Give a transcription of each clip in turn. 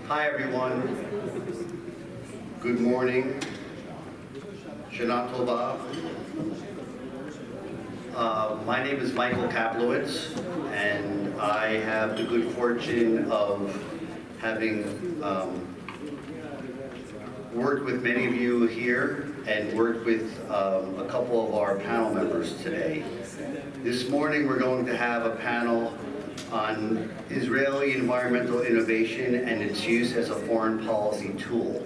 Hi everyone. Good morning. Shana Tova. My name is Michael Kaplowitz, and I have the good fortune of having worked with many of you here and worked with a couple of our panel members today. This morning we're going to have a panel on Israeli environmental innovation and its use as a foreign policy tool.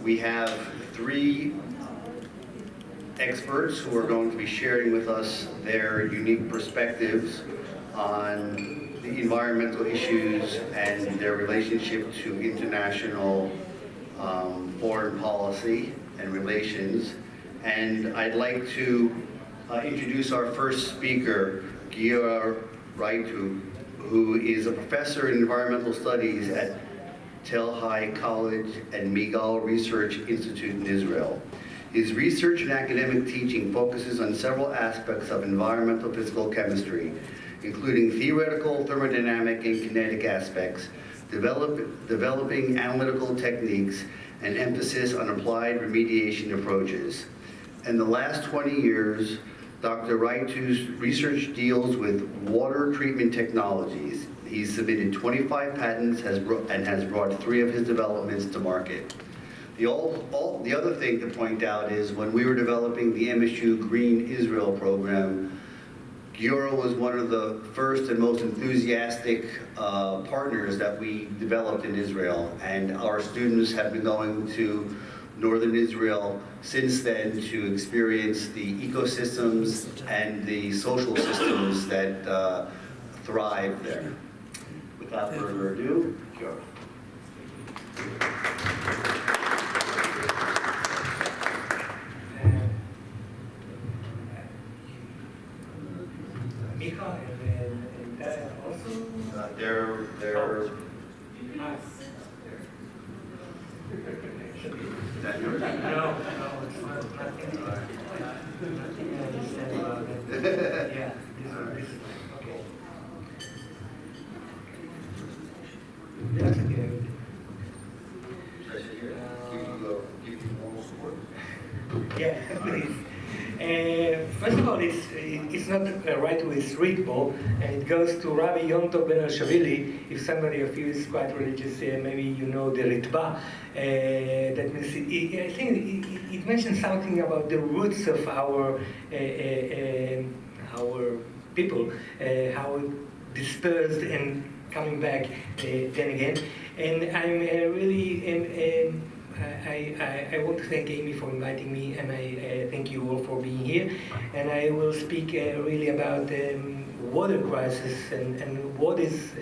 We have three experts who are going to be sharing with us their unique perspectives on the environmental issues and their relationship to international foreign policy and relations. And I'd like to introduce our first speaker, Giora, Rytwo, who is a professor in environmental studies at Tel Hai College and MIGAL Research Institute in Israel. His research and academic teaching focuses on several aspects of environmental physical chemistry, including theoretical, thermodynamic, and kinetic aspects, developing analytical techniques, and emphasis on applied remediation approaches. In the last 20 years, Dr. Rytwo's research deals with water treatment technologies. He's submitted 25 patents and has brought 3 of his developments to market. The other thing to point out is when we were developing the MSU Green Israel program, Giora was one of the first and most enthusiastic partners that we developed in Israel, and our students have been going to northern Israel since then to experience the ecosystems and the social systems that thrive there. Without further ado, Giora. Micha and Itay also? They're Is that yours? No, it's not. Nothing I understand about it. Yeah, this is okay. That's okay. Give you moral support. Yeah, please. First of all, it's not Rytwo, it's Rytwo, and it goes to Rabbi Yom Tov Ben Shavili. If somebody of you is quite religious, maybe you know the Ritba. That means I think it mentions something about the roots of our people, how dispersed and coming back then again. And I'm really. I want to thank Amy for inviting me, and I thank you all for being here. And I will speak really about water crisis and what is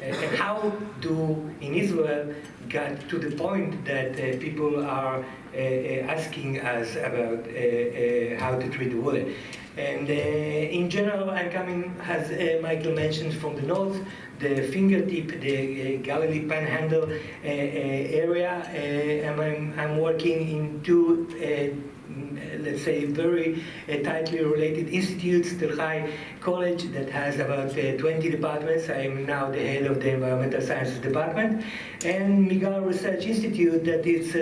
and how do in Israel got to the point that people are asking us about how to treat the water. And in general, I'm coming, as Michael mentioned, from the north, the fingertip, the Galilee Panhandle area, and I'm working in 2, let's say, very tightly related institutes. Tel Hai College, that has about 20 departments. I'm now the head of the Environmental Sciences Department. And MIGAL Research Institute, that is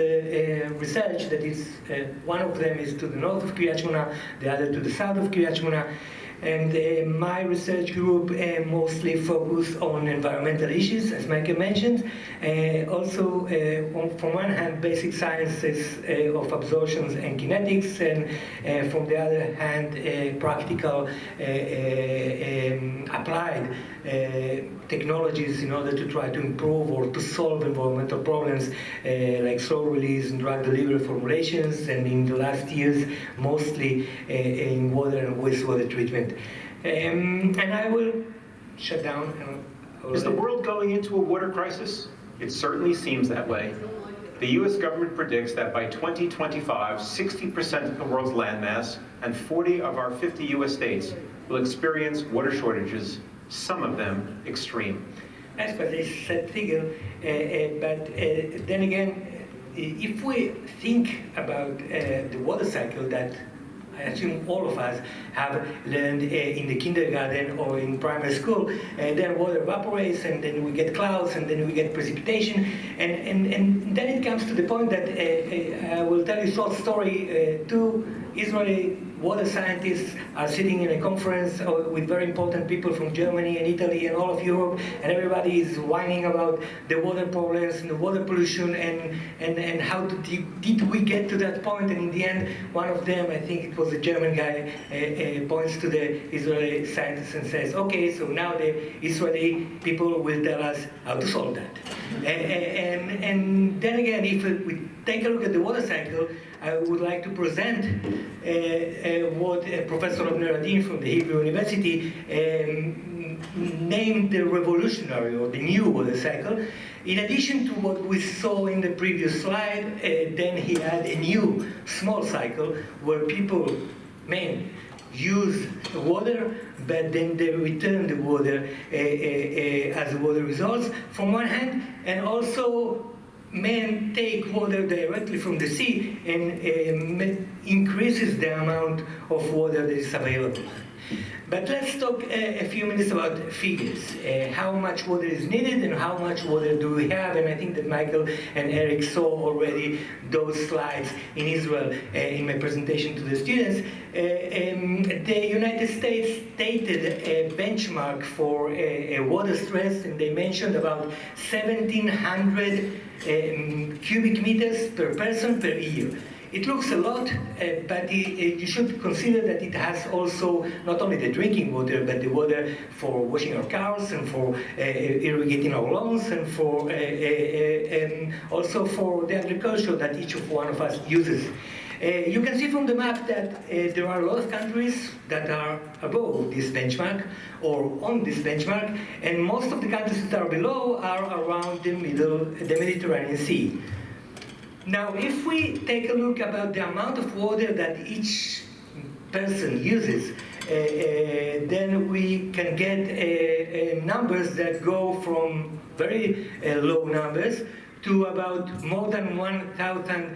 research, that is, one of them is to the north of Kiryat Shmona, the other to the south of Kiryat Shmona. And my research group mostly focus on environmental issues, as Michael mentioned. Also, from one hand, basic sciences of absorptions and kinetics, and from the other hand, practical applied technologies in order to try to improve or to solve environmental problems like slow release and drug delivery formulations, and in the last years, mostly in water and wastewater treatment. And I will shut down. Is the world going into a water crisis? It certainly seems that way. The U.S. government predicts that by 2025, 60% of the world's landmass and 40 of our 50 U.S. states will experience water shortages, some of them extreme. That's what they said figure, but then again, if we think about the water cycle that I assume all of us have learned in the kindergarten or in primary school. Then water evaporates, and then we get clouds, and then we get precipitation, and then it comes to the point that I will tell you a short story. Two Israeli water scientists are sitting in a conference with very important people from Germany and Italy and all of Europe, and everybody is whining about the water problems and the water pollution and how did we get to that point. And in the end, one of them, I think it was a German guy, points to the Israeli scientists and says, okay, so now the Israeli people will tell us how to solve that. And then again, if we take a look at the water cycle, I would like to present what Professor Radin from the Hebrew University named the revolutionary or the new water cycle. In addition to what we saw in the previous slide, then he had a new small cycle where people, men, use water, but then they return the water as water results from one hand, and also men take water directly from the sea and increases the amount of water that is available. But let's talk a few minutes about figures. How much water is needed and how much water do we have? And I think that Michael and Eric saw already those slides in Israel in my presentation to the students. The United States stated a benchmark for water stress, and they mentioned about 1,700 cubic meters per person per year. It looks a lot, but you should consider that it has also not only the drinking water, but the water for washing our cars and for irrigating our lawns, and for also for the agriculture that each one of us uses. You can see from the map that there are a lot of countries that are above this benchmark or on this benchmark, and most of the countries that are below are around the Mediterranean Sea. Now, if we take a look about the amount of water that each person uses, then we can get numbers that go from very low numbers to about more than 1,000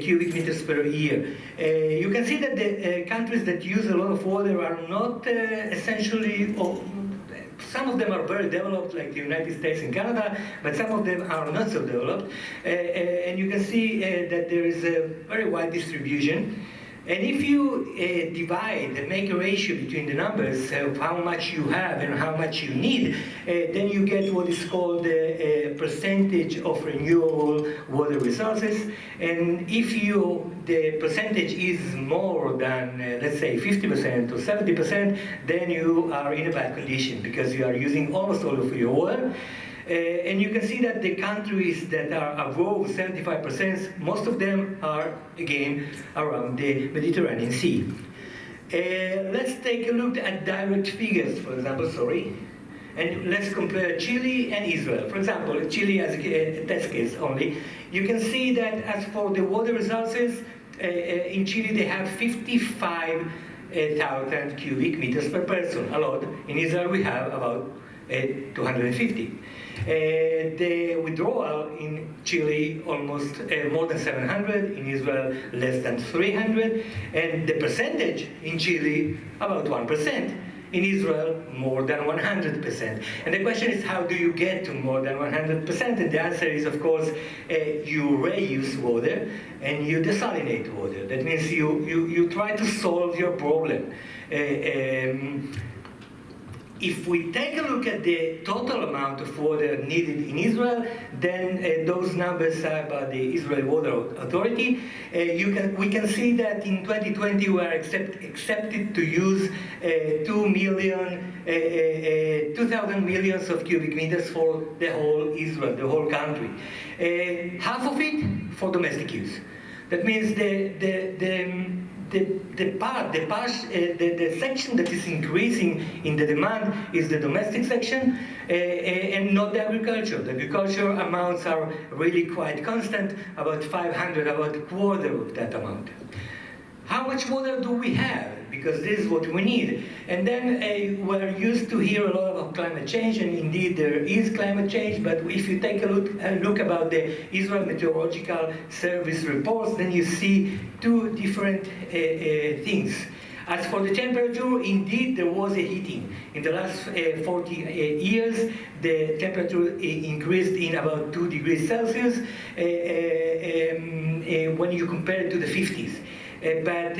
cubic meters per year. You can see that the countries that use a lot of water are not essentially, some of them are very developed, like the United States and Canada, but some of them are not so developed. And you can see that there is a very wide distribution. And if you divide and make a ratio between the numbers of how much you have and how much you need, then you get what is called a percentage of renewable water resources. And if the percentage is more than, let's say, 50% or 70%, then you are in a bad condition because you are using almost all of your water. And you can see that the countries that are above 75%, most of them are, again, around the Mediterranean Sea. Let's take a look at direct figures, for example, and let's compare Chile and Israel. For example, Chile as a test case only. You can see that as for the water resources, in Chile they have 55,000 cubic meters per person, a lot. In Israel we have about 250. The withdrawal in Chile almost more than 700, in Israel less than 300, and the percentage in Chile about 1%. In Israel, more than 100%. And the question is, how do you get to more than 100%? And the answer is, of course, you reuse water and you desalinate water. That means you try to solve your problem. If we take a look at the total amount of water needed in Israel, then those numbers are by the Israeli Water Authority. We can see that in 2020 we are accepted to use 2,000 millions of cubic meters for the whole Israel, the whole country. Half of it for domestic use. That means the section that is increasing in the demand is the domestic section and not the agriculture. The agriculture amounts are really quite constant, about 500, about a quarter of that amount. How much water do we have? because this is what we need. And then we're used to hear a lot about climate change, and indeed there is climate change, but if you take a look about the Israel Meteorological Service reports, then you see two different things. As for the temperature, indeed there was a heating. In the last 40 years, the temperature increased in about 2 degrees Celsius when you compare it to the 50s. But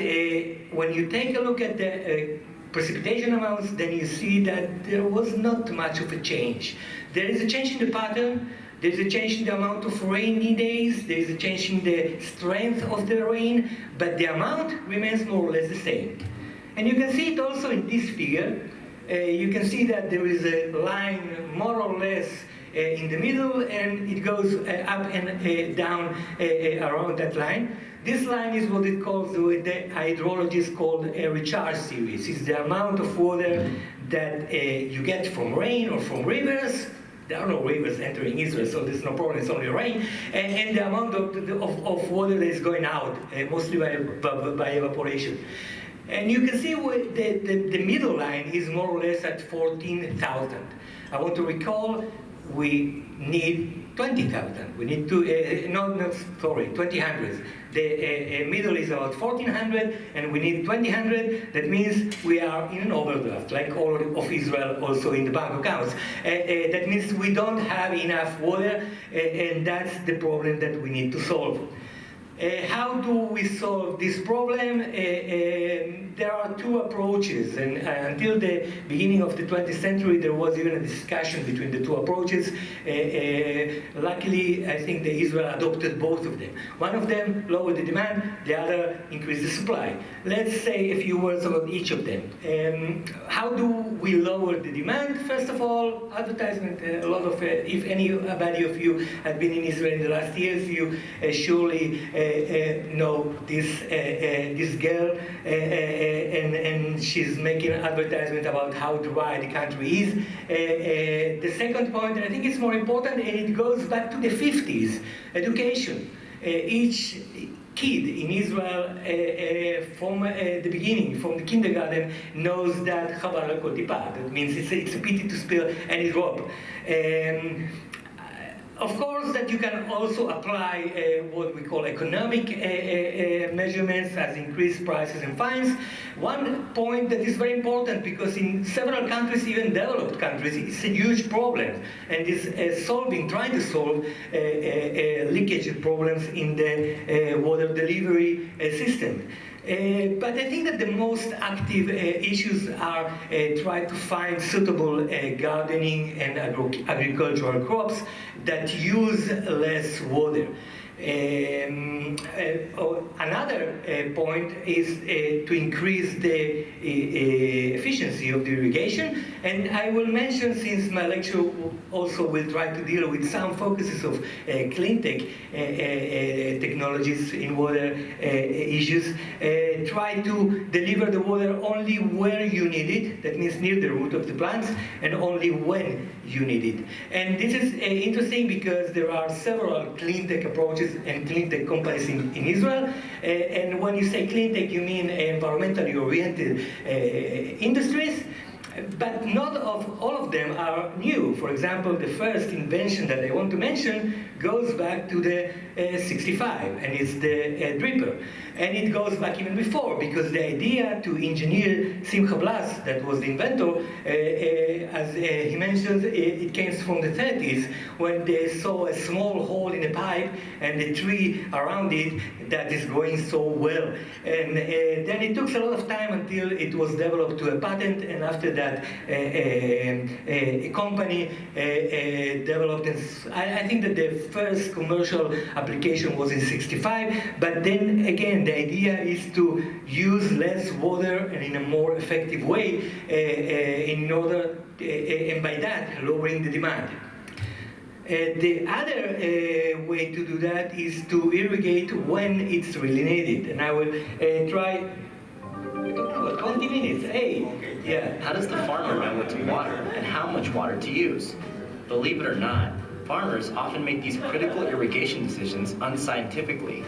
when you take a look at the precipitation amounts, then you see that there was not much of a change. There is a change in the pattern. There's a change in the amount of rainy days, there's a change in the strength of the rain, but the amount remains more or less the same. And you can see it also in this figure. You can see that there is a line more or less in the middle, and it goes up and down around that line. This line is what it calls, the hydrologists call a recharge series. It's the amount of water that you get from rain or from rivers. There are no rivers entering Israel, so there's no problem, it's only rain. And the amount of water that is going out, mostly by evaporation. And you can see the middle line is more or less at 14,000. I want to recall we need 20,000. We need 20,000. The middle is about 1,400, and we need 2,000. That means we are in an overdraft, like all of Israel also in the bank accounts. That means we don't have enough water, and that's the problem that we need to solve. How do we solve this problem? There are two approaches, and until the beginning of the 20th century there was even a discussion between the two approaches. Luckily, I think that Israel adopted both of them. One of them lowered the demand, the other increased the supply. Let's say a few words about each of them. How do we lower the demand? First of all, advertisement. A lot of, if anybody of you have been in Israel in the last years, you surely know this girl, and she's making an advertisement about how dry the country is. The second point, and I think it's more important, and it goes back to the 50s, education. Each kid in Israel from the beginning, from the kindergarten, knows that chaval al kol tipa. That means it's a pity to spill any drop. Of course, that you can also apply what we call economic measurements, as increased prices and fines. One point that is very important, because in several countries, even developed countries, it's a huge problem, and is trying to solve leakage problems in the water delivery system. But I think that the most active issues are try to find suitable gardening and agricultural crops that use less water. Another point is to increase the efficiency of the irrigation, and I will mention, since my lecture also will try to deal with some focuses of clean tech technologies in water issues, try to deliver the water only where you need it, that means near the root of the plants, and only when you need it. And this is interesting because there are several clean tech approaches and clean tech companies in Israel. And when you say clean tech, you mean environmentally oriented industries. But not all of them are new. For example, the first invention that I want to mention goes back to the 65, and it's the dripper. And it goes back even before, because the idea to engineer Simcha Blas, that was the inventor, as he mentioned, it came from the 30s, when they saw a small hole in a pipe and a tree around it that is growing so well. And then it took a lot of time until it was developed to a patent, and after that a company developed, and I think that the first commercial application was in 65, but then again the idea is to use less water and in a more effective way in order, and by that lowering the demand. The other way to do that is to irrigate when it's really needed, and I will try. 20 minutes, hey. Yeah. How does the farmer know what to water and how much water to use? Believe it or not, farmers often make these critical irrigation decisions unscientifically.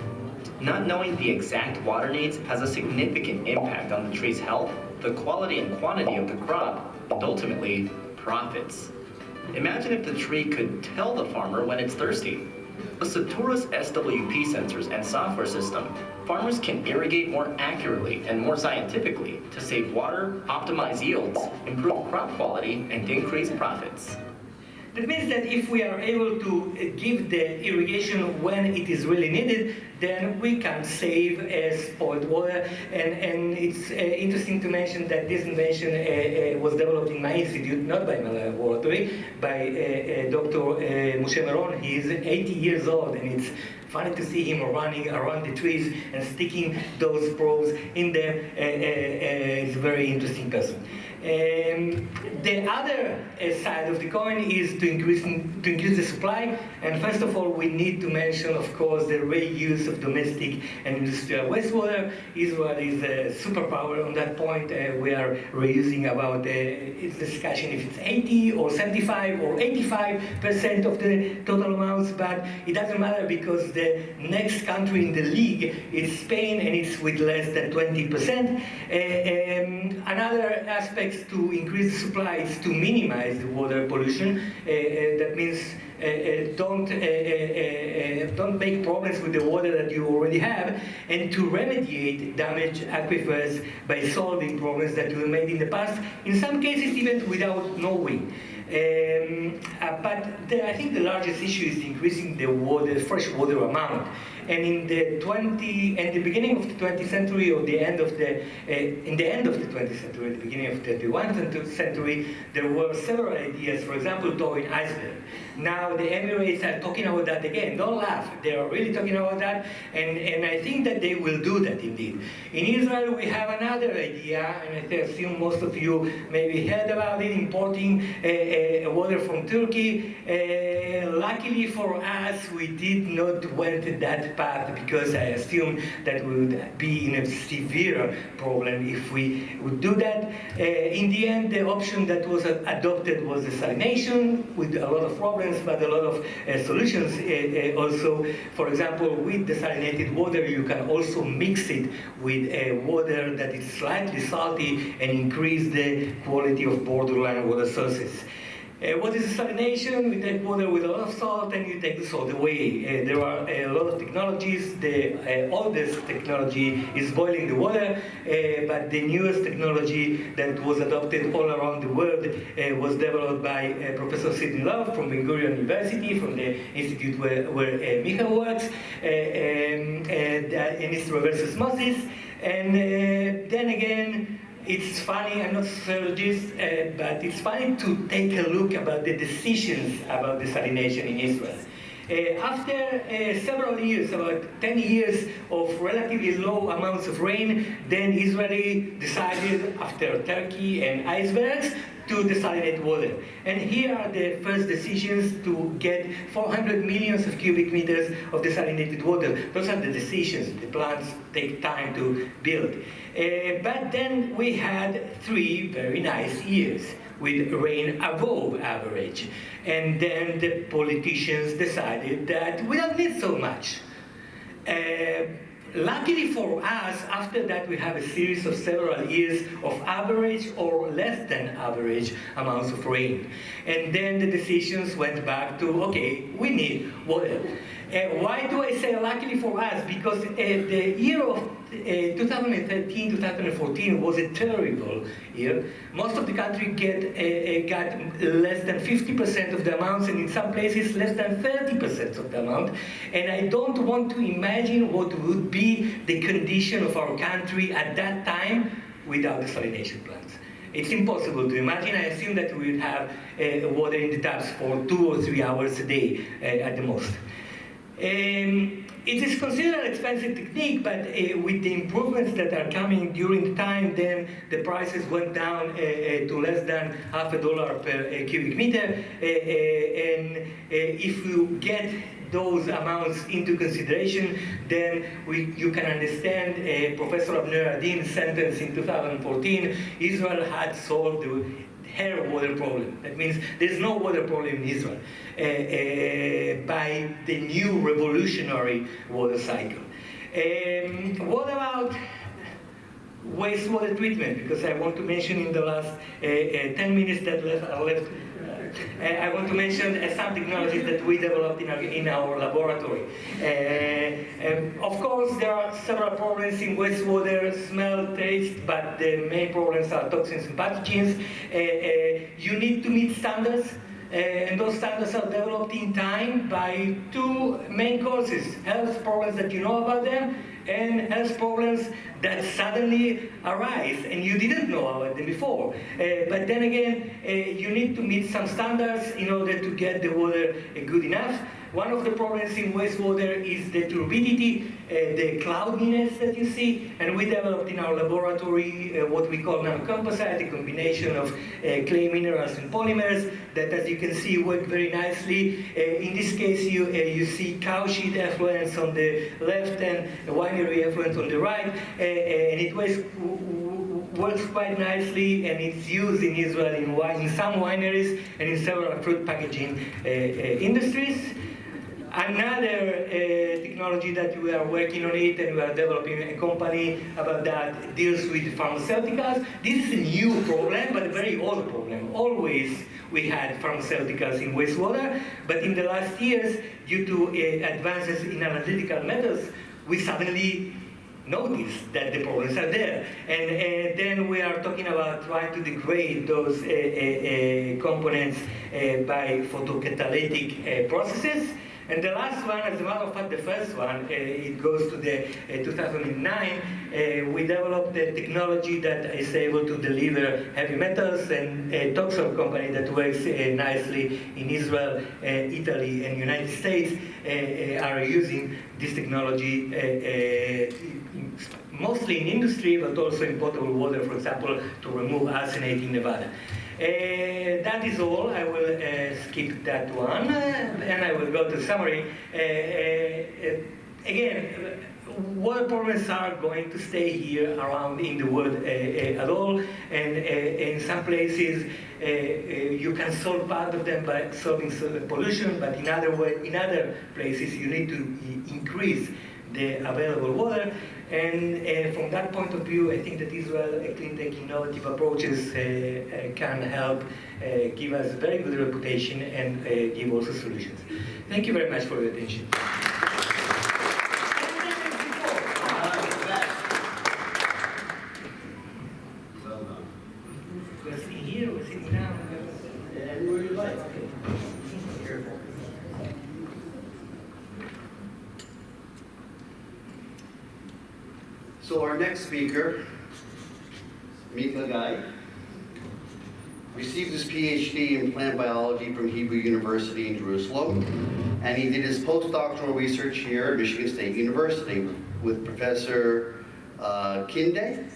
Not knowing the exact water needs has a significant impact on the tree's health, the quality and quantity of the crop, and ultimately, profits. Imagine if the tree could tell the farmer when it's thirsty. With Satura's SWP sensors and software system, farmers can irrigate more accurately and more scientifically to save water, optimize yields, improve crop quality, and increase profits. That means that if we are able to give the irrigation when it is really needed, then we can save spoiled water. And it's interesting to mention that this invention was developed in my institute, not by my laboratory, by Dr. Moshe Meron. He is 80 years old, and it's funny to see him running around the trees and sticking those probes in them. He's a very interesting person. The other side of the coin is to increase the supply, and first of all we need to mention, of course, the reuse of domestic and industrial wastewater. Israel is a superpower on that point. We are reusing about, it's discussion if it's 80 or 75 or 85% of the total amounts, but it doesn't matter because the next country in the league is Spain, and it's with less than 20%. Another aspect to increase the supply is to minimize the water pollution. That means don't make problems with the water that you already have, and to remediate damaged aquifers by solving problems that were made in the past, in some cases even without knowing. But I think the largest issue is increasing the fresh water amount. And in the beginning of the 20th century, or the end of the in the end of the 20th century, at the beginning of the 21st century, there were several ideas. For example, towing iceberg. Now the Emirates are talking about that again. Don't laugh. They are really talking about that, and I think that they will do that indeed. In Israel, we have another idea, and I assume most of you maybe heard about it, importing water from Turkey. Luckily for us, we did not went that path, because I assume that we would be in a severe problem if we would do that. In the end, the option that was adopted was desalination, with a lot of problems, but a lot of solutions also. For example, with desalinated water, you can also mix it with water that is slightly salty and increase the quality of borderline water sources. What is desalination? We take water with a lot of salt and you take the salt away. There are a lot of technologies. The oldest technology is boiling the water, but the newest technology that was adopted all around the world was developed by Professor Sidney Love from Gurion University, from the institute where Micha works, and it's reverse osmosis. And then again, it's funny, I'm not a sociologist, but it's funny to take a look about the decisions about desalination in Israel. After several years, about 10 years of relatively low amounts of rain, then Israel decided, after Turkey and icebergs, to desalinate water. And here are the first decisions to get 400 million of cubic meters of desalinated water. Those are the decisions. The plants take time to build. But then we had 3 very nice years with rain above average. And then the politicians decided that we don't need so much. Luckily for us, after that we have a series of several years of average or less than average amounts of rain. And then the decisions went back to, okay, we need water. Why do I say luckily for us? Because the year of 2013-2014 was a terrible year. Most of the country got less than 50% of the amounts, and in some places less than 30% of the amount. And I don't want to imagine what would be the condition of our country at that time without desalination plants. It's impossible to imagine. I assume that we would have water in the taps for 2 or 3 hours a day at the most. It is considered an expensive technique, but with the improvements that are coming during the time, then the prices went down to less than $0.50 per cubic meter. And if you get those amounts into consideration, then you can understand Professor Abner Adin's sentence in 2014, Israel had solved her water problem. That means there's no water problem in Israel by the new revolutionary water cycle. What about wastewater treatment? Because I want to mention in the last 10 minutes that are left, I want to mention some technologies that we developed in our laboratory. Of course, there are several problems in wastewater, smell, taste, but the main problems are toxins and pathogens. You need to meet standards. And those standards are developed in time by two main causes: health problems that you know about them, and health problems that suddenly arise and you didn't know about them before. But then again, you need to meet some standards in order to get the water good enough. One of the problems in wastewater is the turbidity, the cloudiness that you see, and we developed in our laboratory what we call nanocomposite, a combination of clay minerals and polymers that, as you can see, work very nicely. In this case, you see cow shit effluents on the left and winery effluent on the right, and it works quite nicely, and it's used in Israel in some wineries and in several fruit packaging industries. Another technology that we are working on it, and we are developing a company about that, deals with pharmaceuticals. This is a new problem, but a very old problem. Always we had pharmaceuticals in wastewater, but in the last years, due to advances in analytical methods, we suddenly noticed that the problems are there. And then we are talking about trying to degrade those components by photocatalytic processes. And the last one, as a matter of fact, the first one, it goes to the 2009. We developed a technology that is able to deliver heavy metals, and a Toxol company that works nicely in Israel, Italy, and United States are using this technology mostly in industry, but also in potable water, for example, to remove arsenate in Nevada. That is all. I will skip that one, and I will go to summary. Again, water problems are going to stay here around in the world at all, and in some places you can solve part of them by solving pollution, but in other places you need to increase the available water. And from that point of view, I think that Israel clean tech innovative approaches can help give us a very good reputation and give also solutions. Thank you very much for your attention. Well done. We're sitting here, we're sitting down. Anywhere you like. Careful. So our next speaker, Micha, received his PhD in plant biology from Hebrew University in Jerusalem, and he did his postdoctoral research here at Michigan State University with Professor Hans Kinde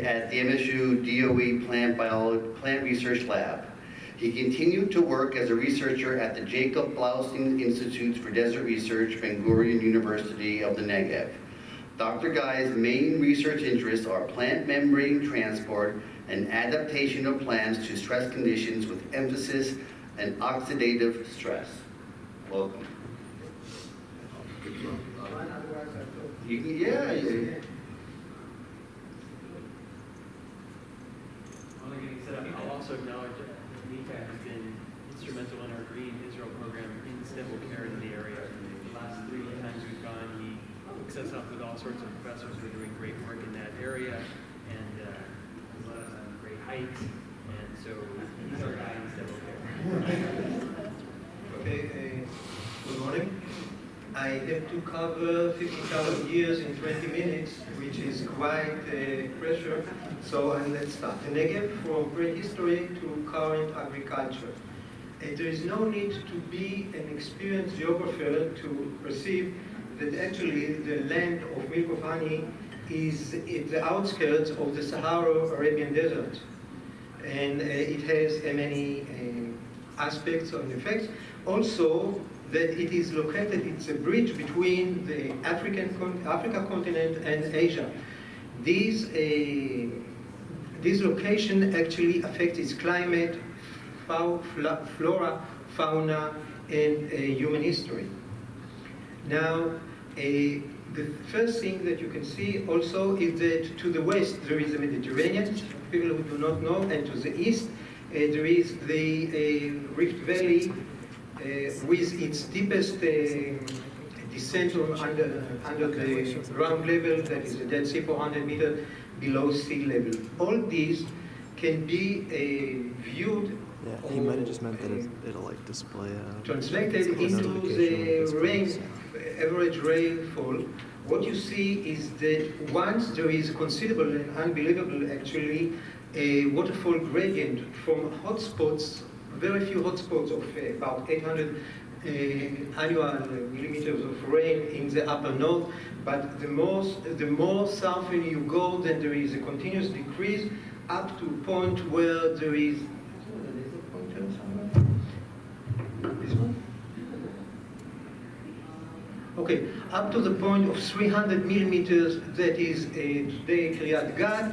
at the MSU DOE Plant Research Lab. He continued to work as a researcher at the Jacob Blaustein Institute for Desert Research, Ben Gurion University of the Negev. Dr. Guy's main research interests are plant membrane transport and adaptation of plants to stress conditions with emphasis on oxidative stress. Welcome. Yeah. I'll also acknowledge that Micha has been instrumental in our Green Israel program in civil care in the area. The last 3 times we've gone, he hooks us up with all sorts of professors who are doing great work in that area, and let us on great hikes, and so he's our guy in civil care. Okay, good morning. I have to cover 50,000 years in 20 minutes, which is quite pressure. So let's start. The Negev, from prehistory to current agriculture. There is no need to be an experienced geographer to perceive that actually the land of milk of honey is at the outskirts of the Sahara-Arabian desert. And it has many aspects and effects. Also, that it is located, it's a bridge between the Africa continent and Asia. This location actually affects its climate, flora, fauna, and human history. Now, The first thing that you can see also is that to the west there is the Mediterranean, people who do not know, and to the east there is the Rift Valley with its deepest descent under the ground level, that is the Dead Sea, 400 meters below sea level. All these can be viewed. Yeah, he might have just meant that it'll like display translated into the average rainfall. What you see is that once there is considerable and unbelievable, actually, a waterfall gradient from hotspots, very few hotspots of about 800 annual millimeters of rain in the upper north, but the more southern you go, then there is a continuous decrease up to a point where there is. This one? Okay, up to the point of 300 millimeters, that is today Kiryat Gat.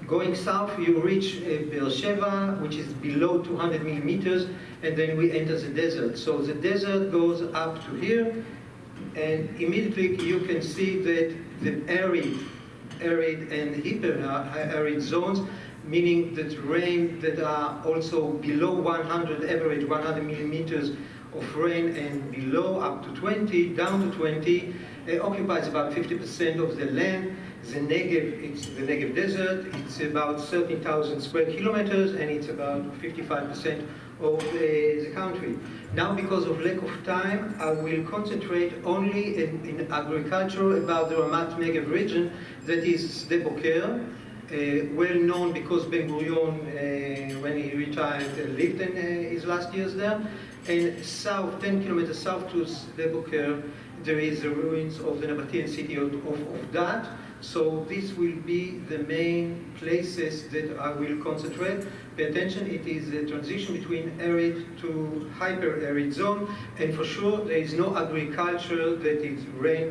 Going south, you reach Beersheba, which is below 200 millimeters, and then we enter the desert. So the desert goes up to here, and immediately you can see that the arid and hyper-arid zones, meaning that rain that are also below 100, average 100 millimeters of rain, and below up to 20, down to 20, occupies about 50% of the land. The Negev, it's the Negev Desert, it's about 13,000 square kilometers, and it's about 55% of the country. Now, because of lack of time, I will concentrate only in agriculture about the Ramat Negev region, that is Sde Boker, well known because Ben Gurion, when he retired, lived in his last years there. And south, 10 kilometers south to Sde Boker, there is the ruins of the Nabatean city of Dat. So this will be the main places that I will concentrate. Pay attention, it is a transition between arid to hyper-arid zone, and for sure there is no agriculture that is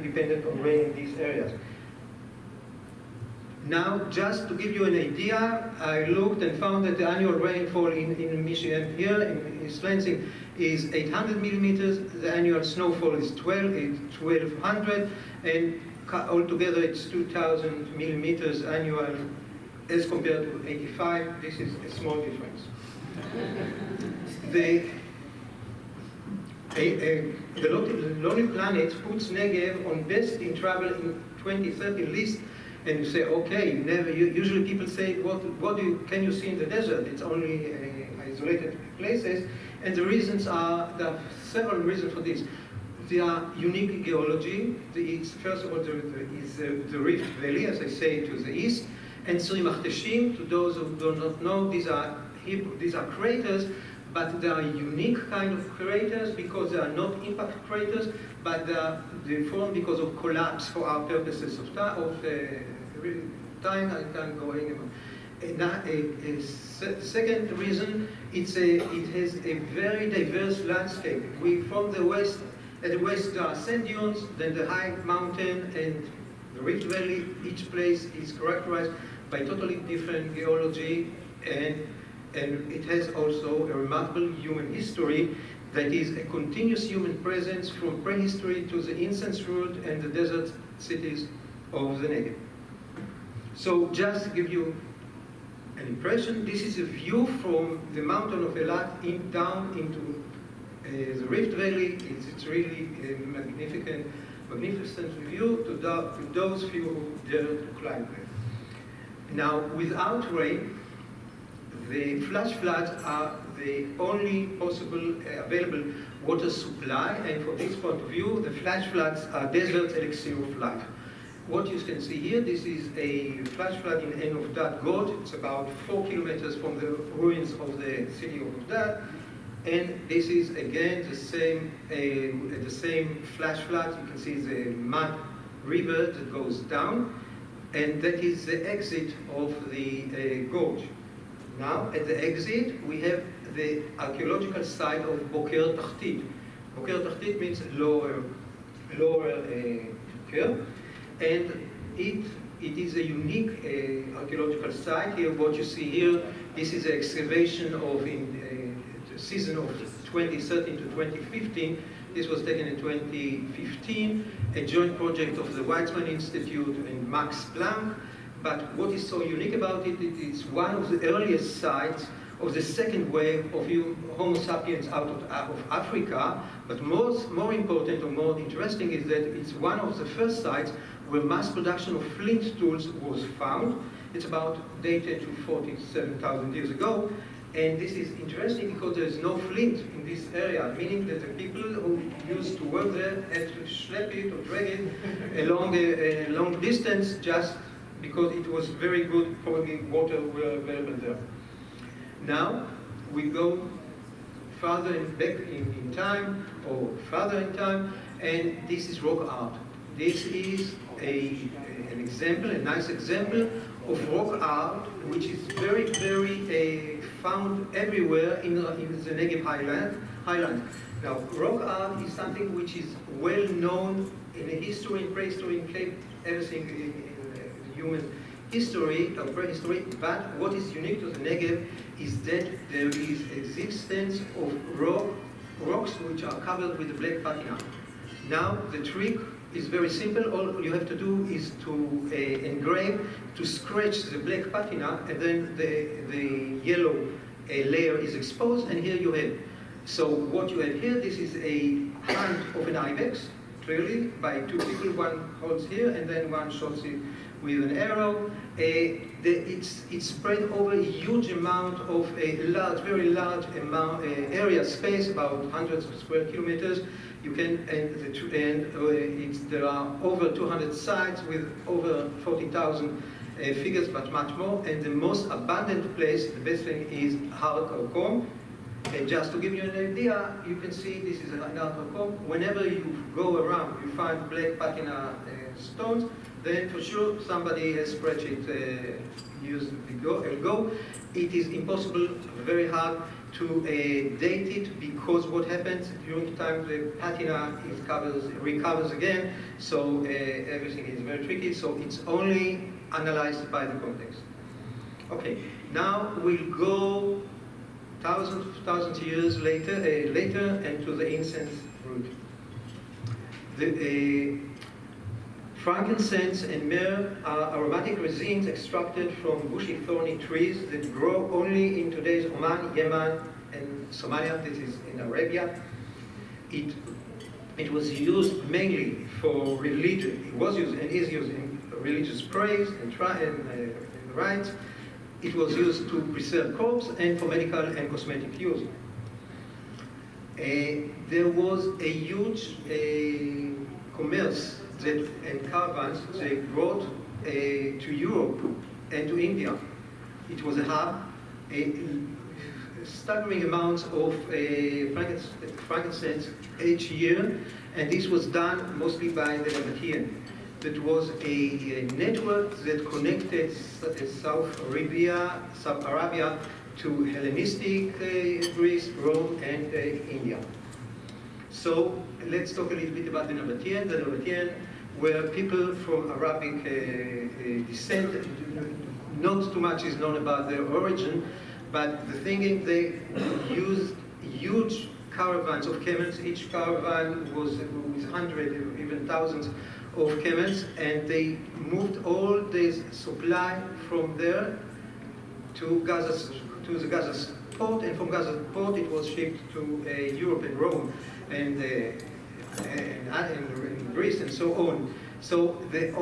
dependent on rain in these areas. Now, just to give you an idea, I looked and found that the annual rainfall in Michigan here, in East Lansing, is 800 millimeters. The annual snowfall is 1,200, and altogether it's 2,000 millimeters annual as compared to 85. This is a small difference. The Lonely Planet puts Negev on best in travel in 2030 list, and you say, okay, usually people say, what can you see in the desert? It's only isolated places, and there are several reasons for this. There are unique geology. First of all, there is the Rift Valley, as I say, to the east, and Sri Machteshim. To those who do not know, these are craters, but they are unique kind of craters because they are not impact craters, but they form because of collapse for our purposes of time. I can't go anymore. Second reason, it has a very diverse landscape. From the west. At the west there are sand dunes, then the high mountain and the Rift Valley. Each place is characterized by totally different geology, and it has also a remarkable human history that is a continuous human presence from prehistory to the incense route and the desert cities of the Negev. So just to give you an impression, this is a view from the mountain of Elat down into the Rift Valley. It's really a magnificent view to those few who dare to climb there. Now, without rain, the flash floods are the only possible available water supply, and from this point of view, the flash floods are desert's elixir of life. What you can see here, this is a flash flood in Ein of Dat Gorge. It's about 4 kilometers from the ruins of the city of Dat. And this is again the same flash flood. You can see the mud river that goes down, and that is the exit of the gorge. Now, at the exit, we have the archaeological site of Boker Tachtit. Boker Tachtit means lower Boker, and it is a unique archaeological site. Here, what you see here, this is an excavation of season of 2013 to 2015 This was taken in 2015, a joint project of the Weizmann Institute and Max Planck. But what is so unique about it, it is one of the earliest sites of the second wave of Homo sapiens out of Africa. But more important or more interesting is that it's one of the first sites where mass production of flint tools was found. It's about dated to 47,000 years ago. And this is interesting because there's no flint in this area, meaning that the people who used to work there had to schlep it or drag it along a long distance just because it was very good, probably water were available there. Now we go further back in time, or further in time, and this is rock art. This is an example, a nice example of rock art, which is very, very found everywhere in the Negev highland. Now, rock art is something which is well known in the history, in prehistory, in everything in human history, or prehistory, but what is unique to the Negev is that there is existence of rocks which are covered with the black patina. Now, the trick is very simple. All you have to do is to engrave, to scratch the black patina, and then the yellow layer is exposed, and here you have. So what you have here, this is a hand of an ibex, clearly, by two people. One holds here, and then one shots it with an arrow. It's spread over a huge amount of a large, very large amount, area space, about hundreds of square kilometers. You can, there are over 200 sites with over 40,000 figures, but much more. And the most abundant place, the best thing, is Har Karkom. And just to give you an idea, you can see this is an Har Karkom. Whenever you go around, you find black patina stones, then for sure somebody has scratched it, used go. It is impossible, very hard to date it, because what happens during time the patina recovers again, so everything is very tricky, so it's only analyzed by the context. Okay, now we'll go thousands of years later and to the incense root. The frankincense and myrrh are aromatic resins extracted from bushy thorny trees that grow only in today's Oman, Yemen, and Somalia. This is in Arabia. It was used mainly for religion. It was used and is used in religious praise and rites. It was used to preserve crops and for medical and cosmetic use. There was a huge commerce and caravans they brought to Europe and to India. It was a hub. Staggering amounts of frankincense each year, and this was done mostly by the Nabatean. That was a network that connected South Arabia to Hellenistic Greece, Rome, and India. So let's talk a little bit about the Nabatean. The Nabatean were people from Arabic descent. Not too much is known about their origin, but the thing is they used huge caravans of camels. Each caravan was with hundreds, even thousands of camels, and they moved all this supply from there to the Gaza port, and from Gaza port it was shipped to Europe and Rome and Greece and so on. So the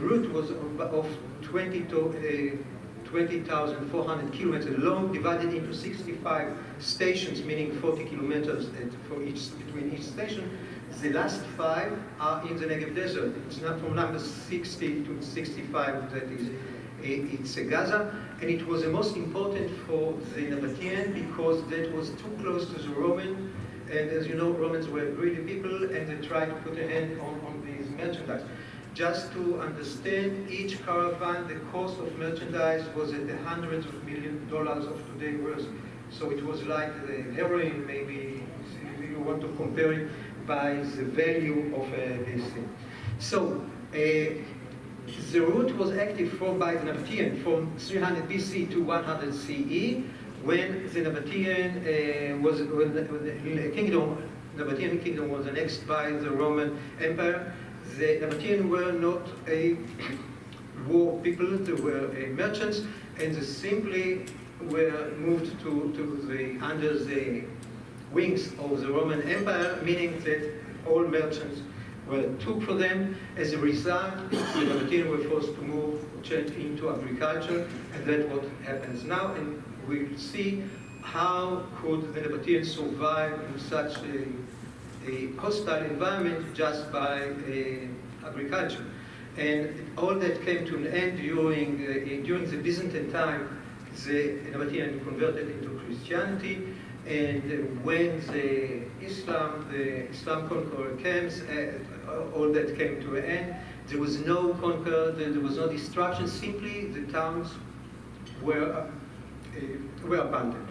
route was of 20,400 kilometers long, divided into 65 stations, meaning 40 kilometers between each station. The last 5 are in the Negev desert. It's not from number 60 to 65 that is it's Gaza, and it was the most important for the Nabatean because that was too close to the Roman, and as you know, Romans were greedy people, and they tried to put a hand on these merchandise. Just to understand, each caravan, the cost of merchandise was at the hundreds of millions of today worth. So it was like the heroin, maybe, if you want to compare it by the value of this thing. So the route was active by the Nabatean from 300 BC to 100 CE, when the Nabatean when the kingdom Nabatean kingdom was annexed by the Roman Empire. The Nabatean were not a war people, they were merchants, and they simply were moved under the wings of the Roman Empire, meaning that all merchants were took for them. As a result, the Nabatean were forced to move, change into agriculture, and that's what happens now. And we'll see how could the Nabateans survive in such a hostile environment just by agriculture. And all that came to an end during the Byzantine time. The Nabatean converted into Christianity, and when the Islam conqueror came, all that came to an end. There was no conquer, there was no destruction. Simply, the towns were abandoned.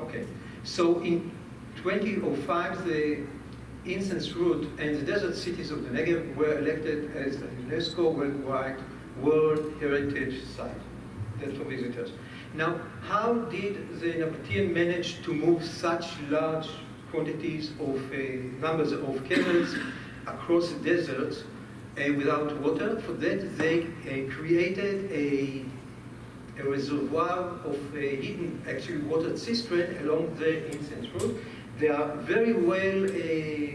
Okay, so in 2005, the incense route and the desert cities of the Negev were elected as the UNESCO Worldwide World Heritage Site. That's for visitors. Now, how did the Nabatean manage to move such large quantities of numbers of camels across the deserts without water? For that, they created a reservoir of hidden, actually, water cistern along the incense route. They are very well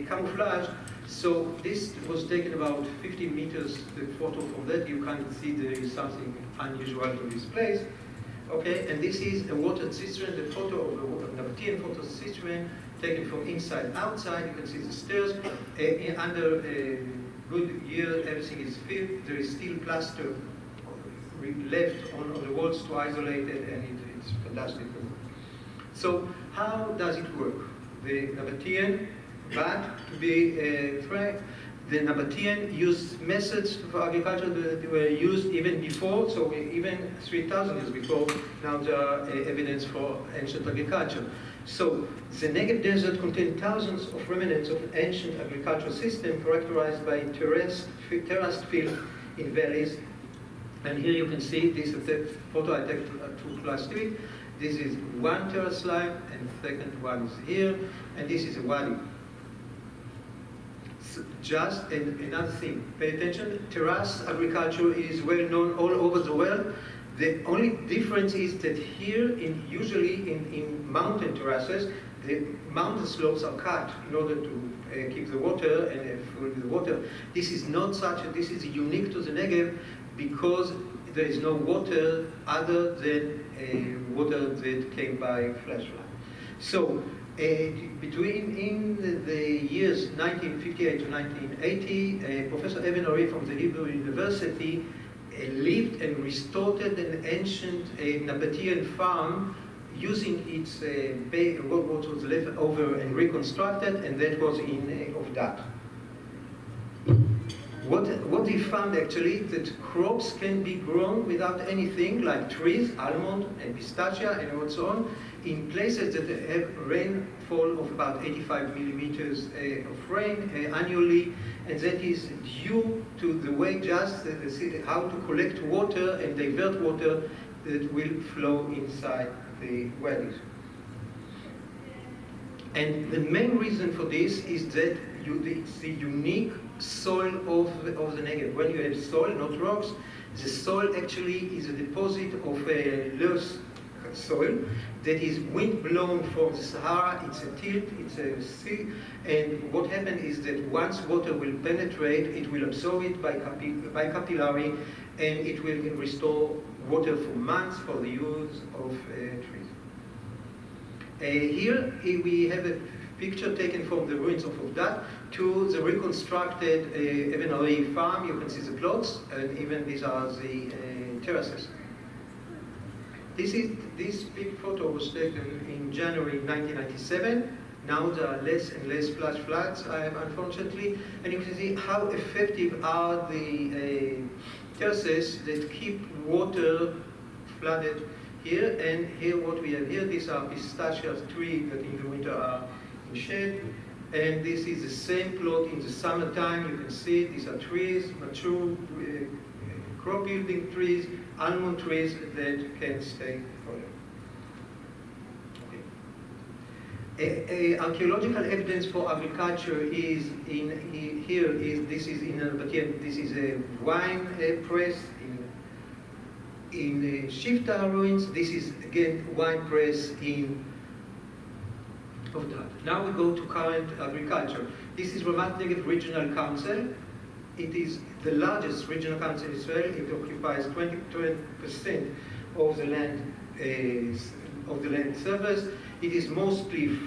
camouflaged. So this was taken about 50 meters, the photo from that. You can see there is something unusual to this place. Okay, and this is a water cistern, the photo of a Nabatean water cistern taken from inside outside. You can see the stairs. Under a good year, everything is filled. There is still plaster left on the walls to isolate it, and it's fantastic. So how does it work? The Nabatean, but to be frank, the Nabatean used methods for agriculture that were used even before, so even 3,000 years before. Now there are evidence for ancient agriculture. So the Negev desert contains thousands of remnants of an ancient agricultural system characterized by terraced fields in valleys. And here you can see this is the photo I took last week. This is one terrace line, and the second one is here, and this is a wadi. So just another thing, pay attention, terrace agriculture is well known all over the world. The only difference is that here, usually in mountain terraces, the mountain slopes are cut in order to keep the water and fill the water. This is not such, this is unique to the Negev because there is no water other than water that came by flash flood. So in the years 1958 to 1980, Professor Eben Ari from the Hebrew University lived and restored an ancient Nabatean farm using its what was left over and reconstructed, and that was in of that. What he found actually, that crops can be grown without anything, like trees, almond and pistachia and so on, in places that have rainfall of about 85 millimeters of rain annually, and that is due to the way just how to collect water and divert water that will flow inside the valleys. And the main reason for this is that it's the unique soil of the Negev. When you have soil, not rocks, the soil actually is a deposit of loose soil that is wind blown from the Sahara. It's a tilt, it's a sea, and what happens is that once water will penetrate, it will absorb it by capillary, and it will restore water for months for the use of trees. Here we have a picture taken from the ruins of Ovdat to the reconstructed Eben Ari farm. You can see the plots, and even these are the terraces. This big photo was taken in January 1997. Now there are less and less flash floods, unfortunately, and you can see how effective are the terraces that keep water flooded here. And here what we have here, these are pistachia trees that in the winter are in shade. And this is the same plot in the summertime. You can see these are trees, mature crop yielding trees, almond trees that can stay forever. Archaeological evidence for agriculture is this is a wine press in Shifta ruins. This is again wine press in Ovdad. Now we go to current agriculture. This is Ramat Negev Regional Council. It is the largest regional council in Israel. It occupies 20% of the land surface. It is mostly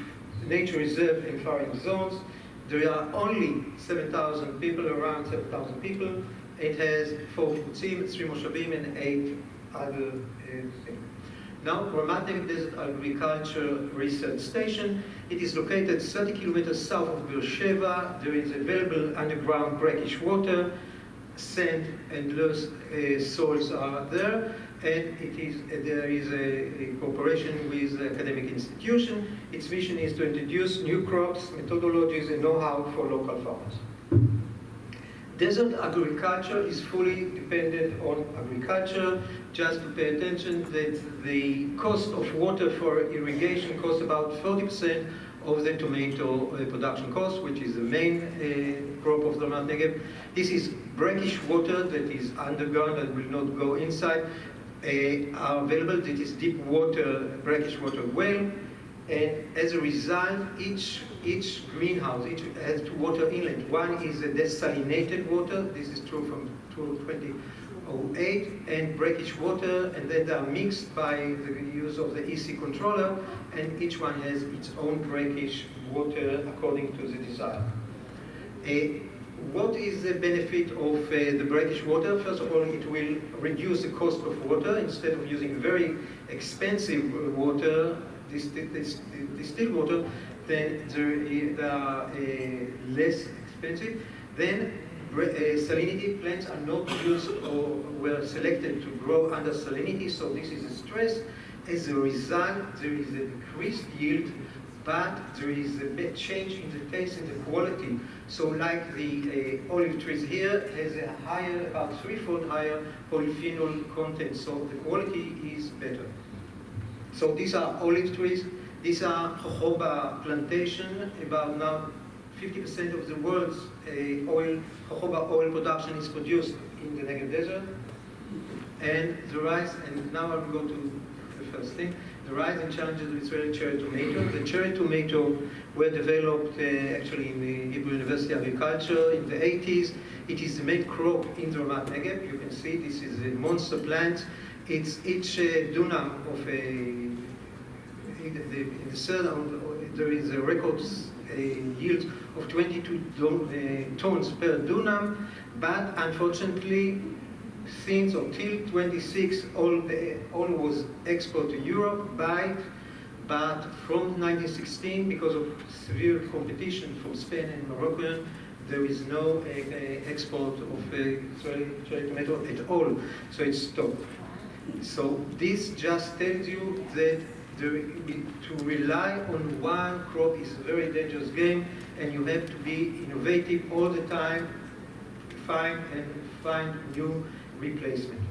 nature reserve and farming zones. There are only 7,000 people, around 7,000 people. It has 4 kibbutzim, 3 moshavim, and 8 other things. Now, Ramat Negev Desert Agriculture Research Station. It is located 30 kilometers south of Beersheba. There is available underground brackish water, sand and loess soils are there, and there is a cooperation with the academic institution. Its mission is to introduce new crops, methodologies, and know-how for local farmers. Desert agriculture is fully dependent on agriculture. Just to pay attention that the cost of water for irrigation costs about 40% of the tomato production cost, which is the main crop of the Ramat Negev. This is brackish water that is underground and will not go inside. Are available. That is deep water, brackish water well. And as a result, each greenhouse has 2 water inlet. One is a desalinated water. This is true from 2008, and brackish water, and then they are mixed by the use of the EC controller, and each one has its own brackish water according to the desire. What is the benefit of the brackish water? First of all, it will reduce the cost of water. Instead of using very expensive water, distilled water, then they are less expensive. Then salinity plants are not used or were selected to grow under salinity, so this is a stress. As a result, there is a decreased yield, but there is a big change in the taste and the quality. So like the olive trees here has a higher, about 3-fold higher polyphenol content, so the quality is better. So these are olive trees. These are jojoba plantation. About now 50% of the world's jojoba oil production is produced in the Negev Desert. And the rise, and now I'll go to the first thing, the rise and challenges of Israeli cherry tomato. The cherry tomato were developed actually in the Hebrew University of Agriculture in the 80s. It is the main crop in the Ramat Negev. You can see this is a monster plant. It's each dunam of in the southern, there is a record yield of 22 tons per dunam, but unfortunately, since until 26, all was export to Europe, but from 1916, because of severe competition from Spain and Morocco, there is no export of cherry tomato at all, so it's stopped. So this just tells you that to rely on one crop is a very dangerous game, and you have to be innovative all the time, find new replacement.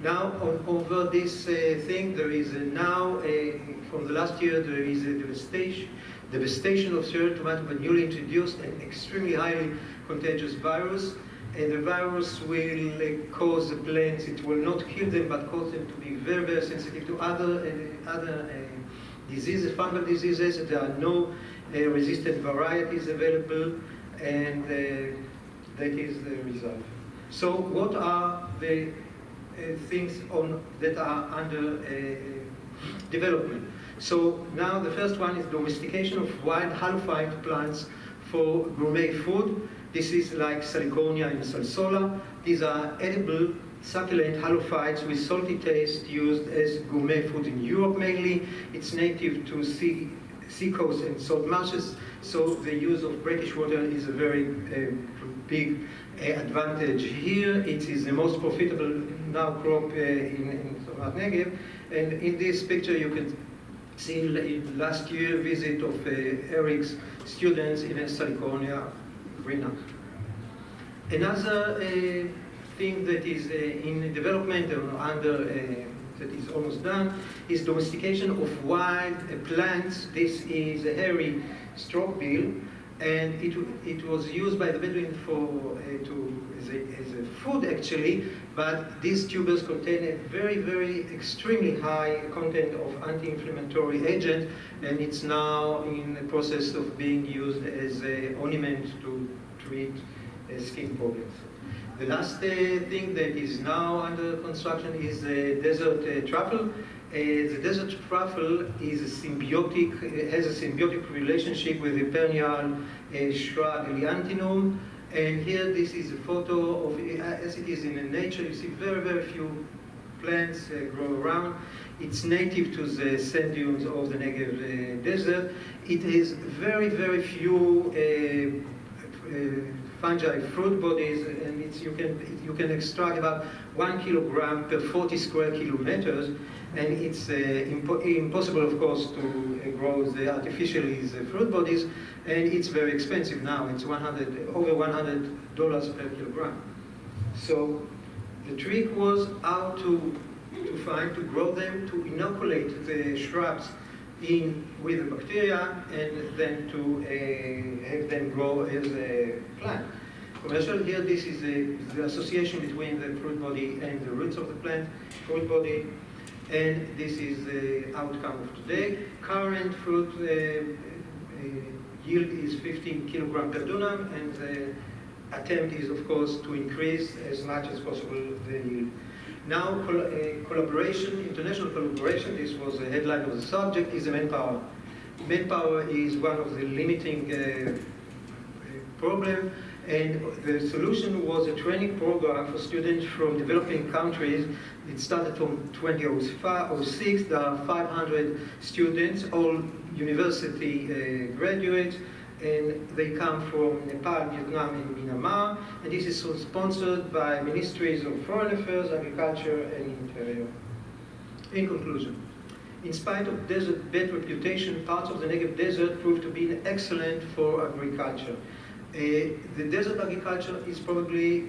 Now, over this thing, there is now, from the last year, there is a devastation of cherry tomato, but newly introduced an extremely highly contagious virus. And the virus will cause the plants, it will not kill them, but cause them to be very, very sensitive to other diseases, fungal diseases. There are no resistant varieties available, and that is the result. So what are the things that are under development? So now the first one is domestication of wild halophyte plants for gourmet food. This is like Saliconia and Salsola. These are edible, succulent halophytes with salty taste used as gourmet food in Europe mainly. It's native to sea coasts and salt marshes, so the use of brackish water is a very big advantage here. It is the most profitable now crop in Ramat Negev. And in this picture you can see last year visit of Eric's students in Saliconia. Another thing that is in development or under that is almost done, is domestication of wild plants. This is a hairy strokebill, and it was used by the Bedouin as a food actually, but these tubers contain a very, very extremely high content of anti-inflammatory agent, and it's now in the process of being used as an ornament to treat skin problems. The last thing that is now under construction is the desert truffle. The desert truffle is has a symbiotic relationship with the perennial shrub Eliantinum. And here, this is a photo of, as it is in nature, you see very, very few plants grow around. It's native to the sand dunes of the Negev desert. It has very, very few fungi fruit bodies, and you can extract about 1 kilogram per 40 square kilometers, and it's impossible, of course, to grow artificially the fruit bodies, and it's very expensive now. It's over $100 per kilogram. So the trick was how to grow them, to inoculate the shrubs with the bacteria, and then to have them grow as a plant. Commercial here, this is the association between the fruit body and the roots of the plant, fruit body, and this is the outcome of today. Current fruit yield is 15 kilogram per dunam, and the attempt is, of course, to increase as much as possible the yield. Now, collaboration, international collaboration, this was the headline of the subject, is the manpower. Manpower is one of the limiting problem, and the solution was a training program for students from developing countries. It started from 2006. There are 500 students, all university graduates, and they come from Nepal, Vietnam, and Myanmar. And this is sponsored by Ministries of Foreign Affairs, Agriculture, and Interior. In conclusion, in spite of desert bed reputation, parts of the Negev desert proved to be excellent for agriculture. The desert agriculture is probably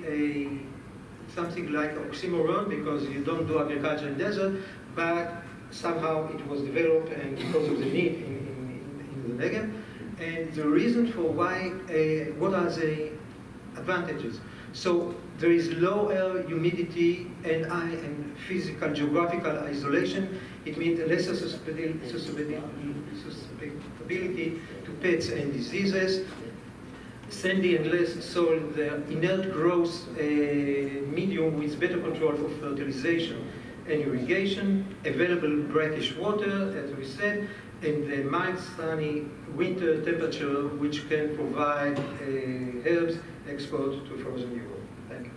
something like oxymoron, because you don't do agriculture in desert, but somehow it was developed, and because of the need in the Negev. And the reason for why, what are the advantages? So there is low air humidity and physical geographical isolation. It means lesser susceptibility to pests and diseases. Sandy and less soil, the inert growth medium with better control for fertilization and irrigation, available brackish water, as we said, and the mild sunny winter temperature, which can provide herbs export to frozen Europe. Thank you.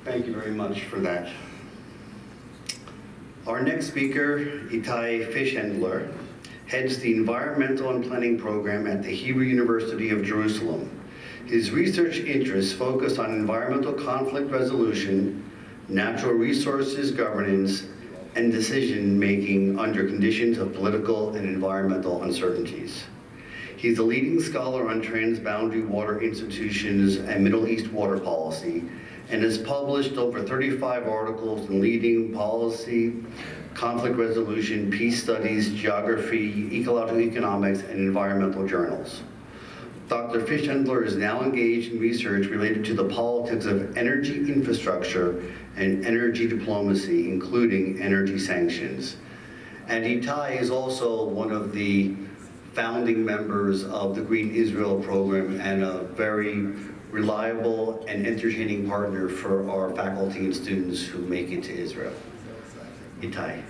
Thank you very much for that. Our next speaker, Itay Fishhendler, heads the Environmental and Planning Program at the Hebrew University of Jerusalem. His research interests focus on environmental conflict resolution, natural resources governance, and decision-making under conditions of political and environmental uncertainties. He's a leading scholar on transboundary water institutions and Middle East water policy, and has published over 35 articles in leading policy, conflict resolution, peace studies, geography, ecological economics, and environmental journals. Dr. Fishhendler is now engaged in research related to the politics of energy infrastructure and energy diplomacy, including energy sanctions. And Itay is also one of the founding members of the Green Israel program, and a very reliable and entertaining partner for our faculty and students who make it to Israel. Itay.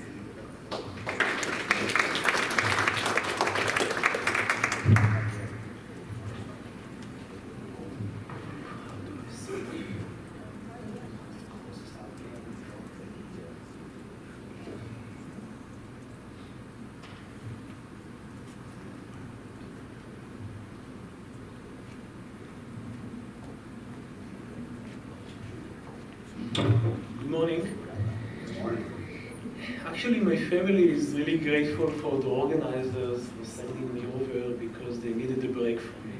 Good morning. Good morning. Actually, my family is really grateful for the organizers for sending me over because they needed a break from me.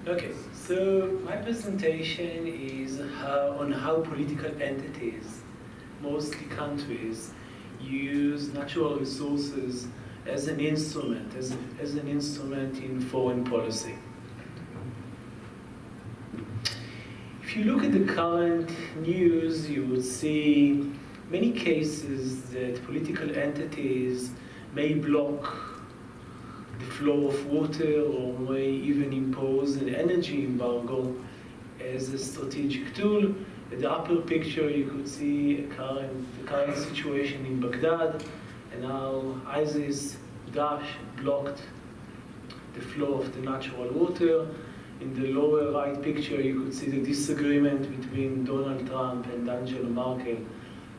Okay, so my presentation is on how political entities, mostly countries, use natural resources as an instrument, as an instrument in foreign policy. If you look at the current news, you will see many cases that political entities may block the flow of water or may even impose an energy embargo as a strategic tool. At the upper picture, you could see the current situation in Baghdad, and how ISIS, Daesh blocked the flow of the natural water. In the lower right picture, you could see the disagreement between Donald Trump and Angela Merkel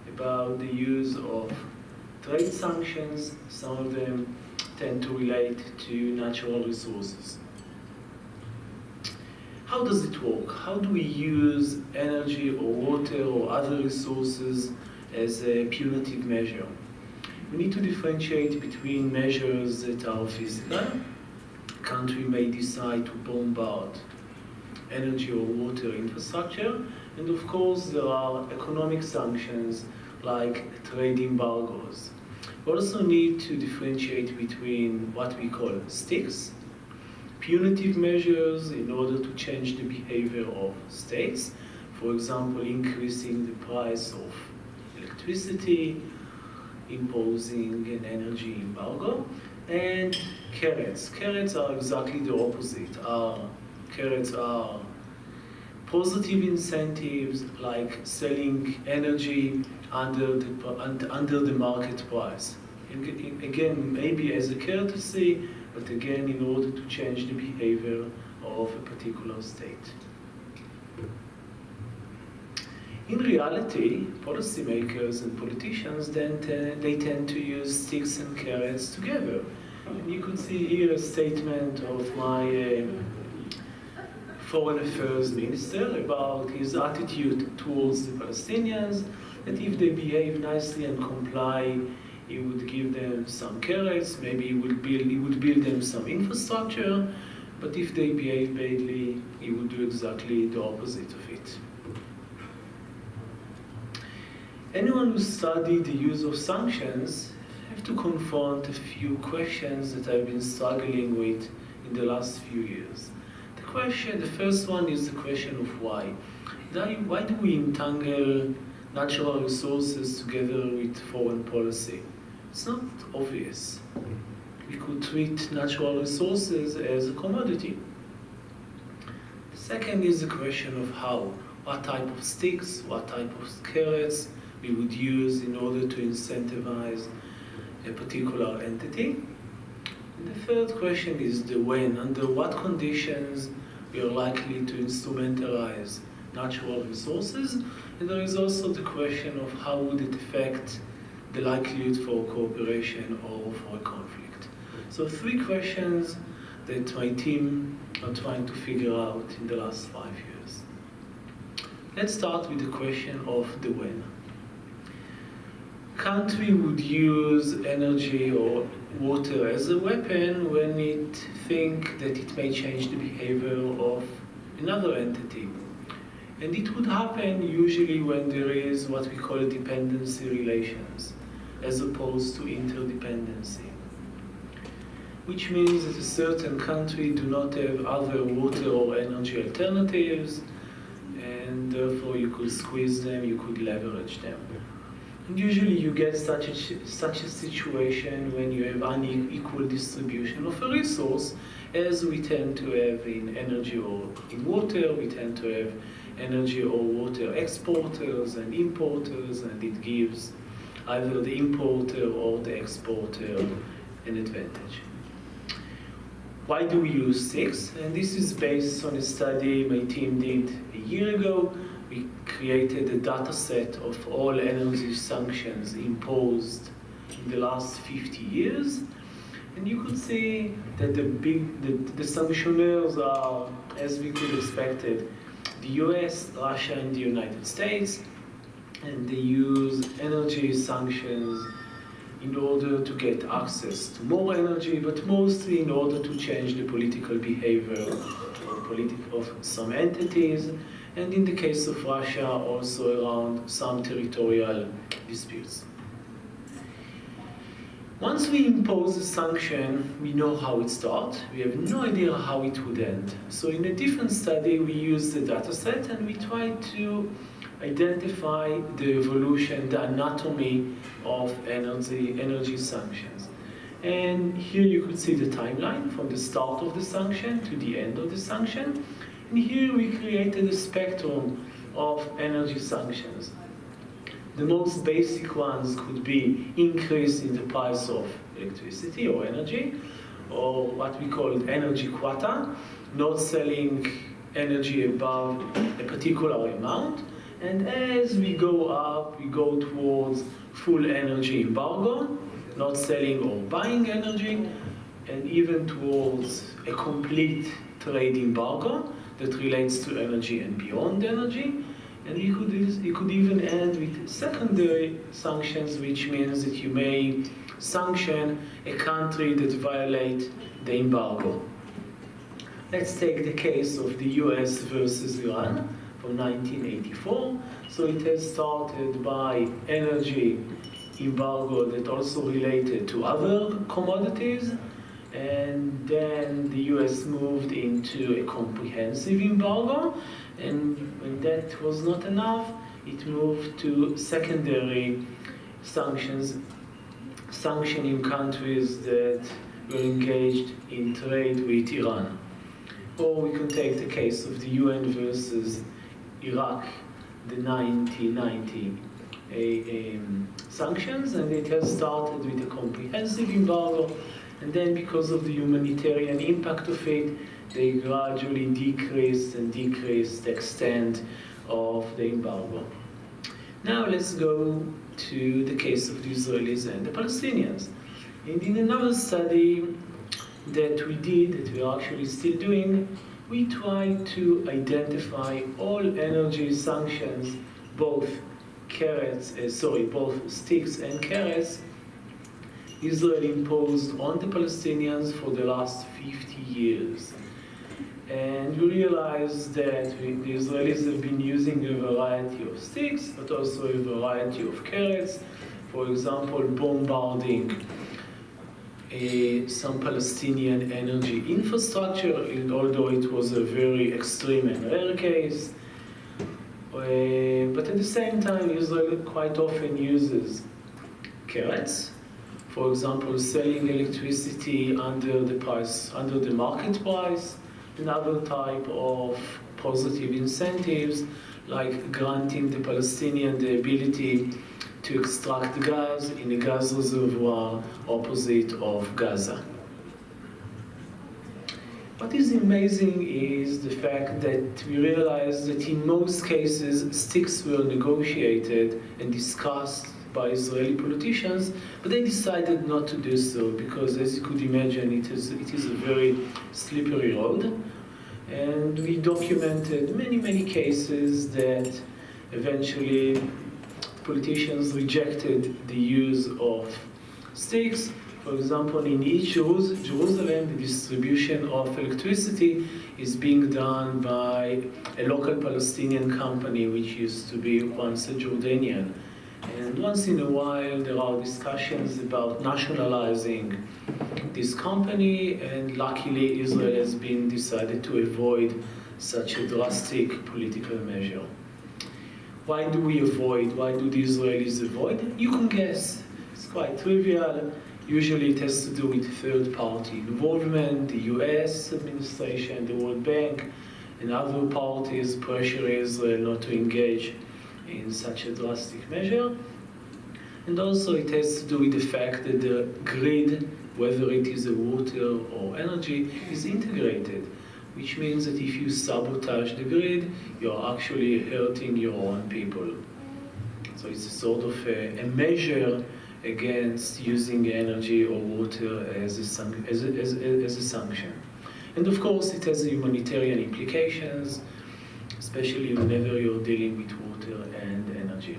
about the use of trade sanctions. Some of them tend to relate to natural resources. How does it work? How do we use energy or water or other resources as a punitive measure? We need to differentiate between measures that are physical. A country may decide to bombard energy or water infrastructure, and of course there are economic sanctions like trade embargoes. We also need to differentiate between what we call sticks, punitive measures in order to change the behavior of states, for example, increasing the price of electricity, imposing an energy embargo, and carrots. Carrots are exactly the opposite. Carrots are positive incentives like selling energy under the market price. Again, maybe as a courtesy, but again in order to change the behavior of a particular state. In reality, policymakers and politicians they tend to use sticks and carrots together. And you could see here a statement of my Foreign Affairs Minister about his attitude towards the Palestinians, that if they behave nicely and comply, he would give them some carrots, maybe he would build them some infrastructure, but if they behave badly, he would do exactly the opposite of it. Anyone who studied the use of sanctions have to confront a few questions that I've been struggling with in the last few years. The first one is the question of why. Why do we entangle natural resources together with foreign policy? It's not obvious. We could treat natural resources as a commodity. The second is the question of how. What type of sticks, what type of carrots we would use in order to incentivize a particular entity. And the third question is the when. Under what conditions we are likely to instrumentalize natural resources. And there is also the question of how would it affect the likelihood for cooperation or for a conflict. So 3 questions that my team are trying to figure out in the last 5 years. Let's start with the question of the when. Country would use energy or water as a weapon when it think that it may change the behavior of another entity. And it would happen usually when there is what we call dependency relations, as opposed to interdependency. Which means that a certain country do not have other water or energy alternatives, and therefore you could squeeze them, you could leverage them. And usually you get such a situation when you have unequal distribution of a resource, as we tend to have in energy or in water. We tend to have energy or water exporters and importers, and it gives either the importer or the exporter an advantage. Why do we use sticks? And this is based on a study my team did a year ago. We created a data set of all energy sanctions imposed in the last 50 years. And you could see that the sanctioners are, as we could expected, the US, Russia, and the United States, and they use energy sanctions in order to get access to more energy, but mostly in order to change the political behavior of some entities, and in the case of Russia, also around some territorial disputes. Once we impose a sanction, we know how it starts. We have no idea how it would end. So in a different study, we use the data set and we try to identify the evolution, the anatomy of energy sanctions. And here you could see the timeline from the start of the sanction to the end of the sanction. And here we created a spectrum of energy sanctions. The most basic ones could be increase in the price of electricity or energy, or what we call energy quota, not selling energy above a particular amount. And as we go up, we go towards full energy embargo, not selling or buying energy, and even towards a complete trade embargo that relates to energy and beyond energy. And you could even end with secondary sanctions, which means that you may sanction a country that violates the embargo. Let's take the case of the US versus Iran from 1984. So it has started by energy embargo that also related to other commodities, and then the US moved into a comprehensive embargo, and when that was not enough, it moved to secondary sanctions, sanctioning countries that were engaged in trade with Iran. Or we can take the case of the UN versus Iraq, the 1990 sanctions, and it has started with a comprehensive embargo, and then because of the humanitarian impact of it, they gradually decreased the extent of the embargo. Now let's go to the case of the Israelis and the Palestinians. And in another study that we did, that we are actually still doing, we tried to identify all energy sanctions, both both sticks and carrots, Israel imposed on the Palestinians for the last 50 years. And we realized that the Israelis have been using a variety of sticks, but also a variety of carrots. For example, bombarding some Palestinian energy infrastructure, although it was a very extreme and rare case. But at the same time, Israel quite often uses carrots. For example, selling electricity under the market price, another type of positive incentives, like granting the Palestinian the ability to extract gas in a gas reservoir opposite of Gaza. What is amazing is the fact that we realize that in most cases sticks were negotiated and discussed by Israeli politicians, but they decided not to do so because, as you could imagine, it is a very slippery road. And we documented many cases that eventually politicians rejected the use of sticks. For example, in East Jerusalem, the distribution of electricity is being done by a local Palestinian company, which used to be once a Jordanian. And once in a while, there are discussions about nationalizing this company, and luckily Israel has been decided to avoid such a drastic political measure. Why do we avoid? Why do the Israelis avoid? You can guess. It's quite trivial. Usually it has to do with third-party involvement, the US administration, the World Bank, and other parties pressure Israel not to engage in such a drastic measure. And also it has to do with the fact that the grid, whether it is a water or energy, is integrated, which means that if you sabotage the grid, you're actually hurting your own people. So it's a sort of a measure against using energy or water as a sanction. And of course, it has humanitarian implications, especially whenever you're dealing with water and energy.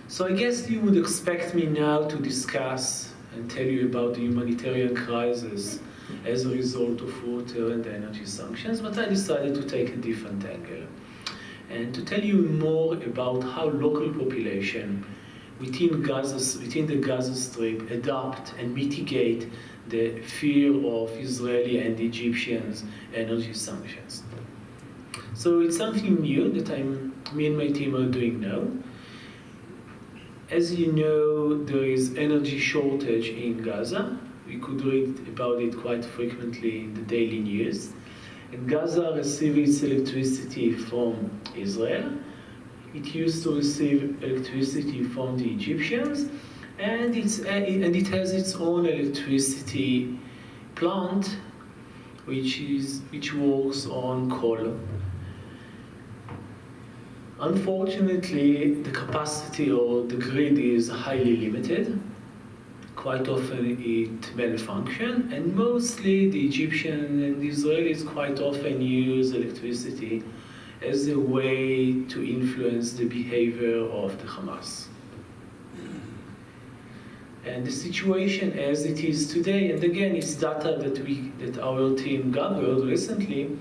So I guess you would expect me now to discuss and tell you about the humanitarian crisis as a result of water and energy sanctions, but I decided to take a different angle and to tell you more about how local population within the Gaza Strip adapt and mitigate the fear of Israeli and Egyptians energy sanctions. So it's something new that me and my team are doing now. As you know, there is energy shortage in Gaza. We could read about it quite frequently in the daily news. And Gaza receives its electricity from Israel. It used to receive electricity from the Egyptians, and it has its own electricity plant, which works on coal. Unfortunately, the capacity or the grid is highly limited. Quite often it malfunctions, and mostly the Egyptian and the Israelis quite often use electricity as a way to influence the behavior of the Hamas. And the situation as it is today, and again it's data that our team gathered recently,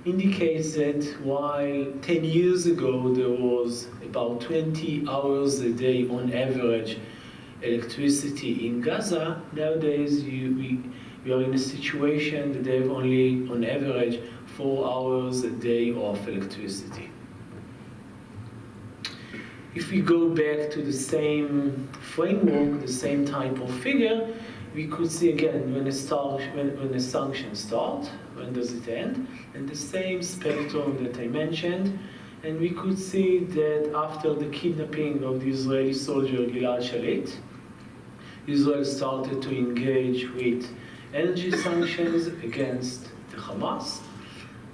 indicates that while 10 years ago there was about 20 hours a day on average electricity in Gaza, nowadays we are in a situation that they have only on average 4 hours a day of electricity. If we go back to the same framework, the same type of figure, we could see again when the sanctions start, when does it end, and the same spectrum that I mentioned. And we could see that after the kidnapping of the Israeli soldier Gilad Shalit, Israel started to engage with energy sanctions against the Hamas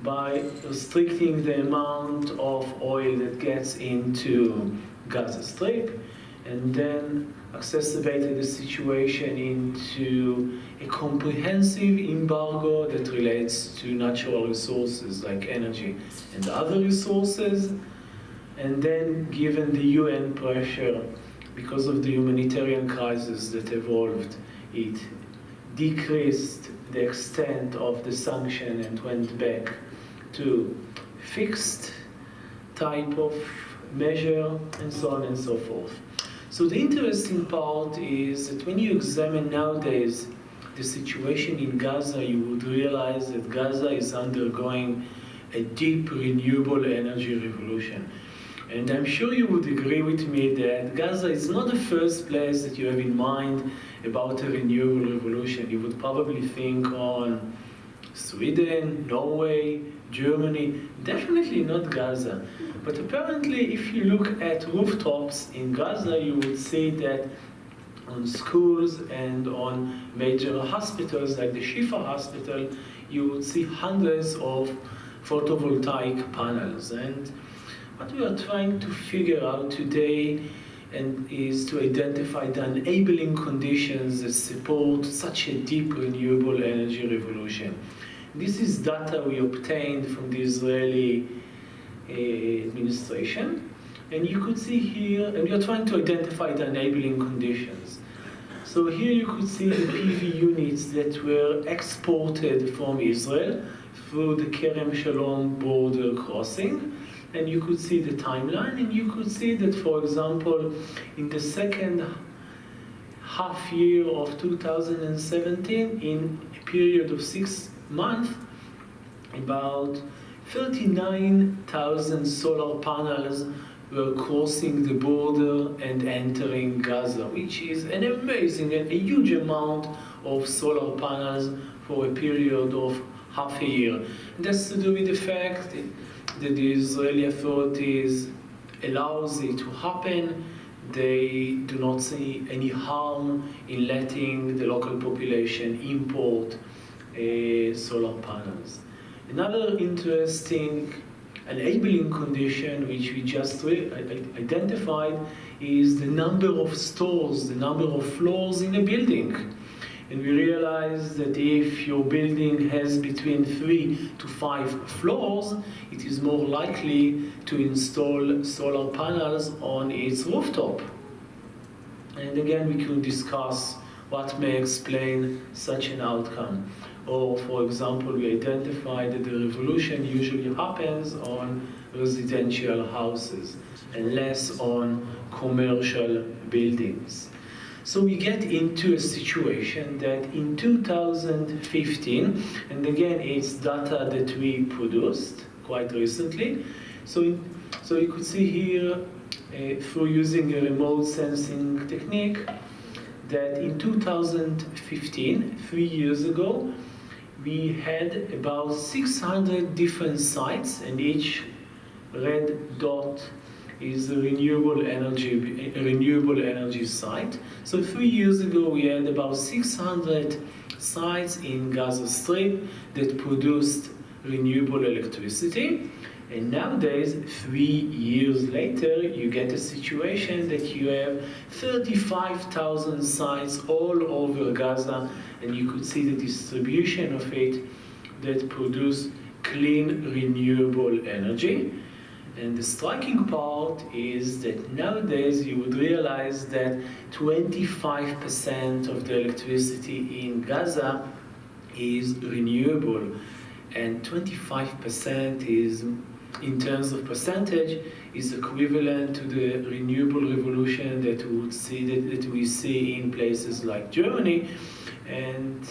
by restricting the amount of oil that gets into Gaza Strip, and then exacerbated the situation into a comprehensive embargo that relates to natural resources like energy and other resources. And then, given the UN pressure, because of the humanitarian crisis that evolved, it decreased the extent of the sanction and went back to fixed type of measure, and so on and so forth. So the interesting part is that when you examine nowadays the situation in Gaza, you would realize that Gaza is undergoing a deep renewable energy revolution. And I'm sure you would agree with me that Gaza is not the first place that you have in mind about a renewable revolution. You would probably think on Sweden, Norway, Germany, definitely not Gaza. But apparently, if you look at rooftops in Gaza, you would see that on schools and on major hospitals like the Shifa hospital, you would see hundreds of photovoltaic panels. And what we are trying to figure out today is to identify the enabling conditions that support such a deep renewable energy revolution. This is data we obtained from the Israeli administration, and you could see here, and we are trying to identify the enabling conditions. So here you could see the PV units that were exported from Israel through the Kerem Shalom border crossing, and you could see the timeline, and you could see that, for example, in the second half year of 2017, in a period of 6 months, about 39,000 solar panels were crossing the border and entering Gaza, which is an amazing and a huge amount of solar panels for a period of half a year. And that's to do with the fact that the Israeli authorities allows it to happen. They do not see any harm in letting the local population import solar panels. Another interesting enabling condition which we just identified is the number of stores, the number of floors in a building. And we realized that if your building has between 3 to 5 floors, it is more likely to install solar panels on its rooftop. And again, we could discuss what may explain such an outcome. Or, for example, we identified that the revolution usually happens on residential houses and less on commercial buildings. So we get into a situation that in 2015, and again, it's data that we produced quite recently. So you could see here, through using a remote sensing technique, that in 2015, 3 years ago, we had about 600 different sites, and each red dot is a renewable energy site. So 3 years ago, we had about 600 sites in Gaza Strip that produced renewable electricity. And nowadays, 3 years later, you get a situation that you have 35,000 sites all over Gaza, and you could see the distribution of it that produce clean, renewable energy. And the striking part is that nowadays you would realize that 25% of the electricity in Gaza is renewable, and 25% is, in terms of percentage, is equivalent to the renewable revolution that we see in places like Germany. And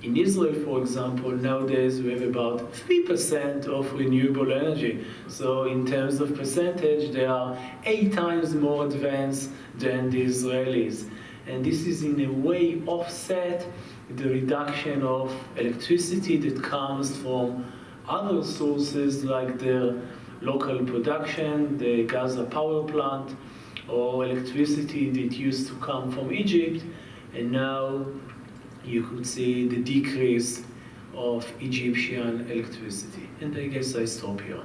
in Israel, for example, nowadays we have about 3% of renewable energy. So in terms of percentage, they are 8 times more advanced than the Israelis. And this is in a way offset the reduction of electricity that comes from other sources like the local production, the Gaza power plant, or electricity that used to come from Egypt, and now you could see the decrease of Egyptian electricity. And I guess I stop here.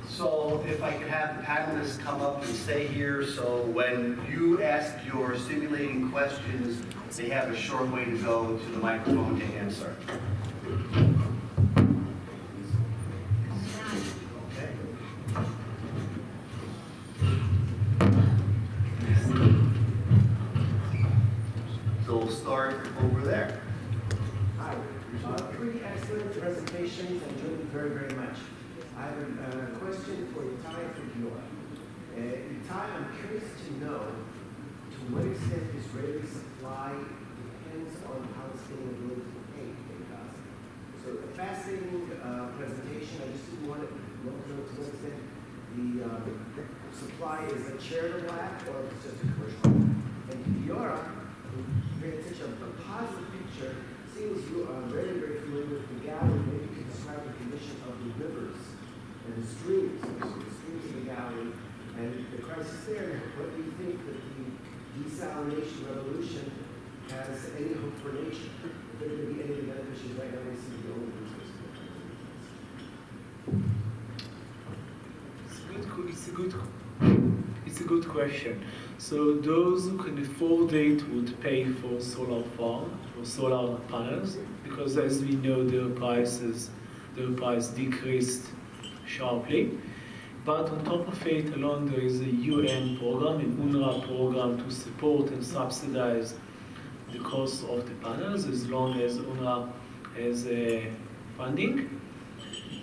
So if I could have the panelists come up and stay here, so when you ask your stimulating questions, they have a short way to go to the microphone to answer. Okay. So we'll start over there. Hi. Pretty excellent presentations. I enjoyed it very, very much. I have a question for Itay and for Giora. Itay, I'm curious to know to what extent Israeli supply depends on Palestinian ability to pay in Gaza. So a fascinating presentation. I just want to know to what extent the supply is a charitable act or if it's just a commercial act. And Giora, who painted such a positive picture, seems you are very, very familiar with MIGAL. Maybe you can describe the condition of the rivers and the streams, so the streams of the Galilee, and the crisis there. What do you think that the desalination revolution has any hope for nature? If there are going to be any beneficiaries right now, we see the only losers. It's a good question. So those who can afford it would pay for solar farm, for solar panels, because as we know, their price decreased sharply. But on top of it, alone, there is a UN program, an UNRWA program to support and subsidize the cost of the panels as long as UNRWA has funding.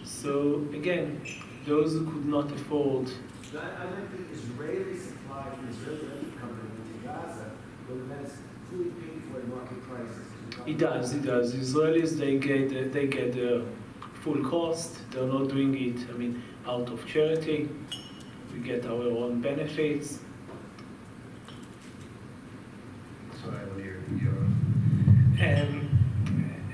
So again, those who could not afford. So I like the Israeli supply from the Israeli electric company to Gaza, whether that's fully paid for at market prices. It does. Israelis, they get the full cost. They're not doing it, out of charity. We get our own benefits. Sorry, I will hear you.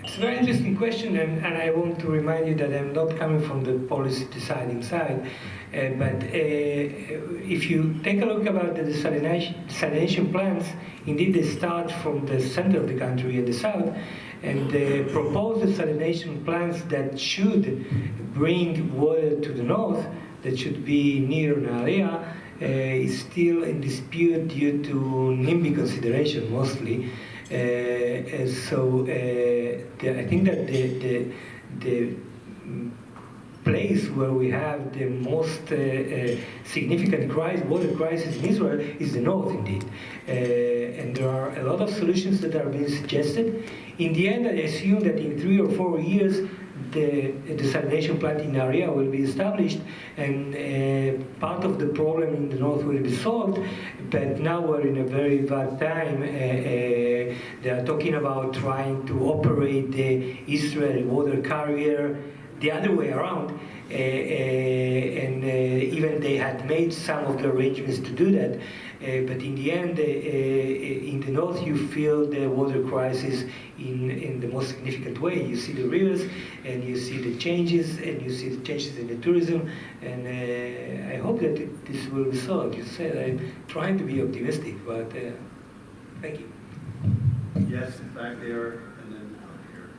It's a very interesting question, and I want to remind you that I'm not coming from the policy deciding side. But if you take a look about the desalination plants, indeed they start from the center of the country in the south, and the proposed desalination plants that should bring water to the north, that should be near Nahariya, is still in dispute due to NIMBY consideration mostly. I think that the place where we have the most significant water crisis in Israel is the north, indeed. And there are a lot of solutions that are being suggested. In the end, I assume that in 3 or 4 years, the desalination plant in Nahariya will be established, and part of the problem in the north will be solved. But now we're in a very bad time. They are talking about trying to operate the Israel water carrier the other way around, and even they had made some of the arrangements to do that. But in the end, in the north, you feel the water crisis in the most significant way. You see the rivers, and you see the changes, and you see the changes in the tourism, and I hope that this will be solved. You said I'm trying to be optimistic, but thank you. Yes, back there, and then up here.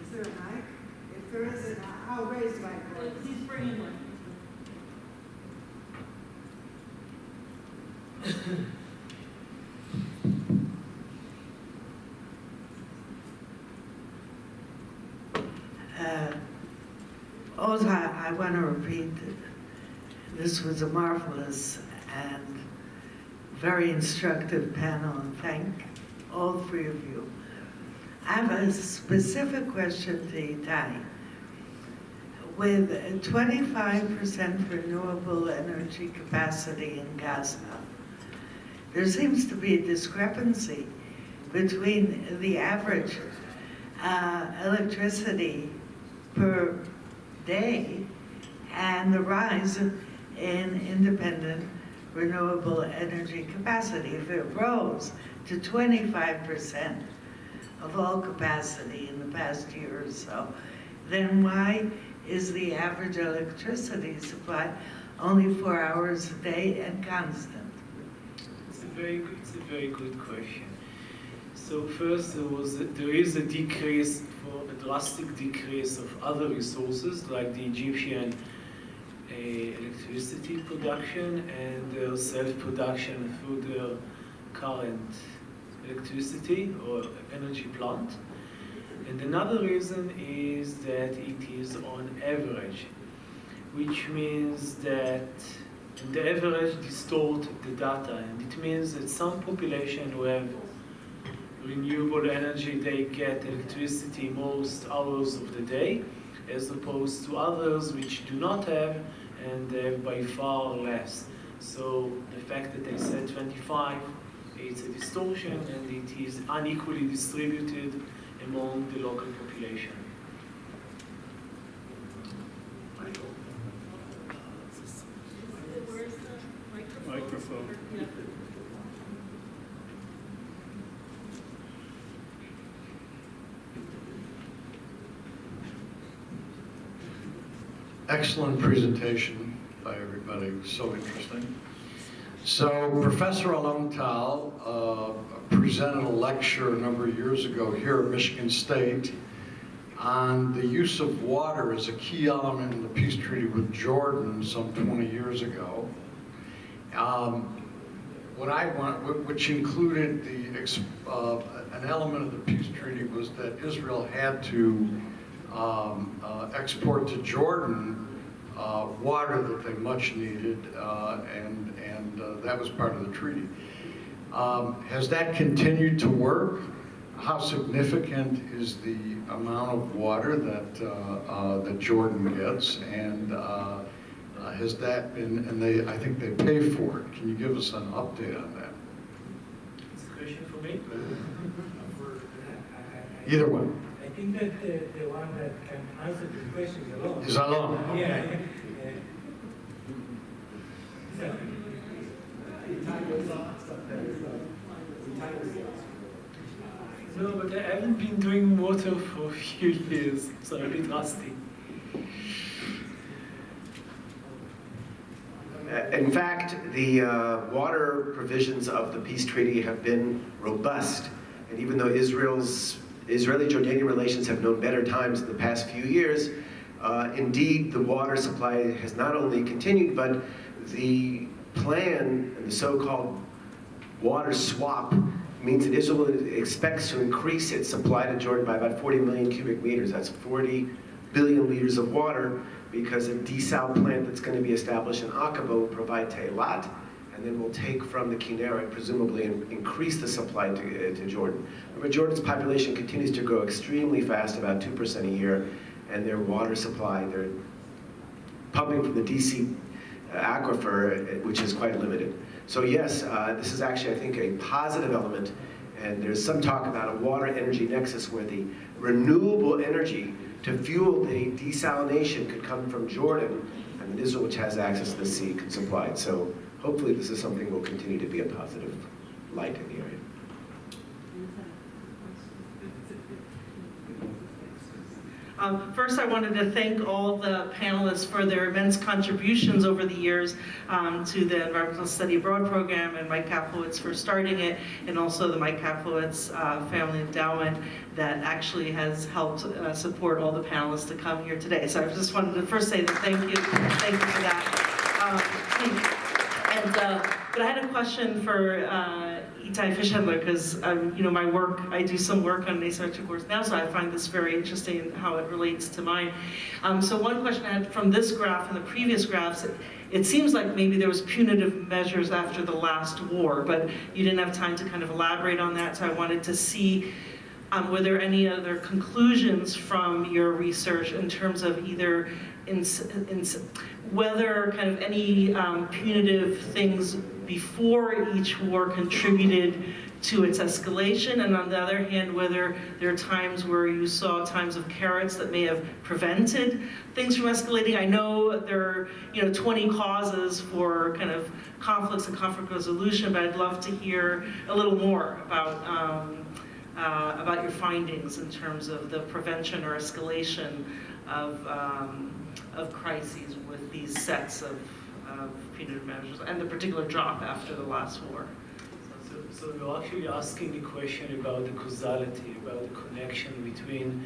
Is there a mic? If there isn't, I'll raise my voice. Please bring in one. Also, I want to repeat that this was a marvelous and very instructive panel, and thank all 3 of you. I have a specific question to Itay. With 25% renewable energy capacity in Gaza, there seems to be a discrepancy between the average electricity per day and the rise in independent renewable energy capacity. If it rose to 25% of all capacity in the past year or so, then why is the average electricity supply only 4 hours a day and constant? It's a very good question. So first, there is a decrease, a drastic decrease of other resources like the Egyptian electricity production and their self-production through their current electricity or energy plant. And another reason is that it is on average, which means that the average distorts the data, and it means that some population who have renewable energy, they get electricity most hours of the day, as opposed to others which do not have, and they have by far less. So the fact that they said 25, it's a distortion, and it is unequally distributed among the local population. Microphone. Excellent presentation by everybody. So interesting. So Professor Alontal presented a lecture a number of years ago here at Michigan State on the use of water as a key element in the peace treaty with Jordan some 20 years ago. Which included an element of the peace treaty was that Israel had to export to Jordan water that they much needed, and that was part of the treaty. Has that continued to work? How significant is the amount of water that Jordan gets, and has that been? And I think they pay for it. Can you give us an update on that? It's a question for me. Either one. I think that the one that can answer this question is Alon. Is Alon? Yeah. No, but I haven't been doing water for a few years, so I'm a bit rusty. In fact, the water provisions of the peace treaty have been robust. And even though Israeli-Jordanian relations have known better times in the past few years, indeed the water supply has not only continued, but the plan and the so-called water swap means that Israel expects to increase its supply to Jordan by about 40 million cubic meters. That's 40 billion liters of water, because a desal plant that's going to be established in Aqaba will provide Teilat, and then will take from the Kinneret, presumably, and increase the supply to Jordan. But Jordan's population continues to grow extremely fast, about 2% a year, and their water supply, they're pumping from the DC aquifer, which is quite limited. So yes, this is actually, I think, a positive element, and there's some talk about a water-energy nexus where the renewable energy to fuel the desalination could come from Jordan, and Israel, which has access to the sea, could supply it. So hopefully this is something that will continue to be a positive light in the area. First, I wanted to thank all the panelists for their immense contributions over the years to the Environmental Study Abroad program, and Mike Kaplowitz for starting it, and also the Mike Kaplowitz Family Endowment that actually has helped support all the panelists to come here today. So I just wanted to first say that thank you for that. But I had a question for Itay Fishhendler, because you know, my work, I do some work on asymmetric wars now, so I find this very interesting in how it relates to mine. So one question I had from this graph and the previous graphs, it seems like maybe there was punitive measures after the last war, but you didn't have time to kind of elaborate on that, so I wanted to see were there any other conclusions from your research in terms of either whether kind of any punitive things before each war contributed to its escalation, and on the other hand, whether there are times where you saw times of carrots that may have prevented things from escalating. I know there are 20 causes for kind of conflicts and conflict resolution, but I'd love to hear a little more about your findings in terms of the prevention or escalation of crises with these sets of punitive measures, and the particular drop after the last war. So you're actually asking a question about the causality, about the connection between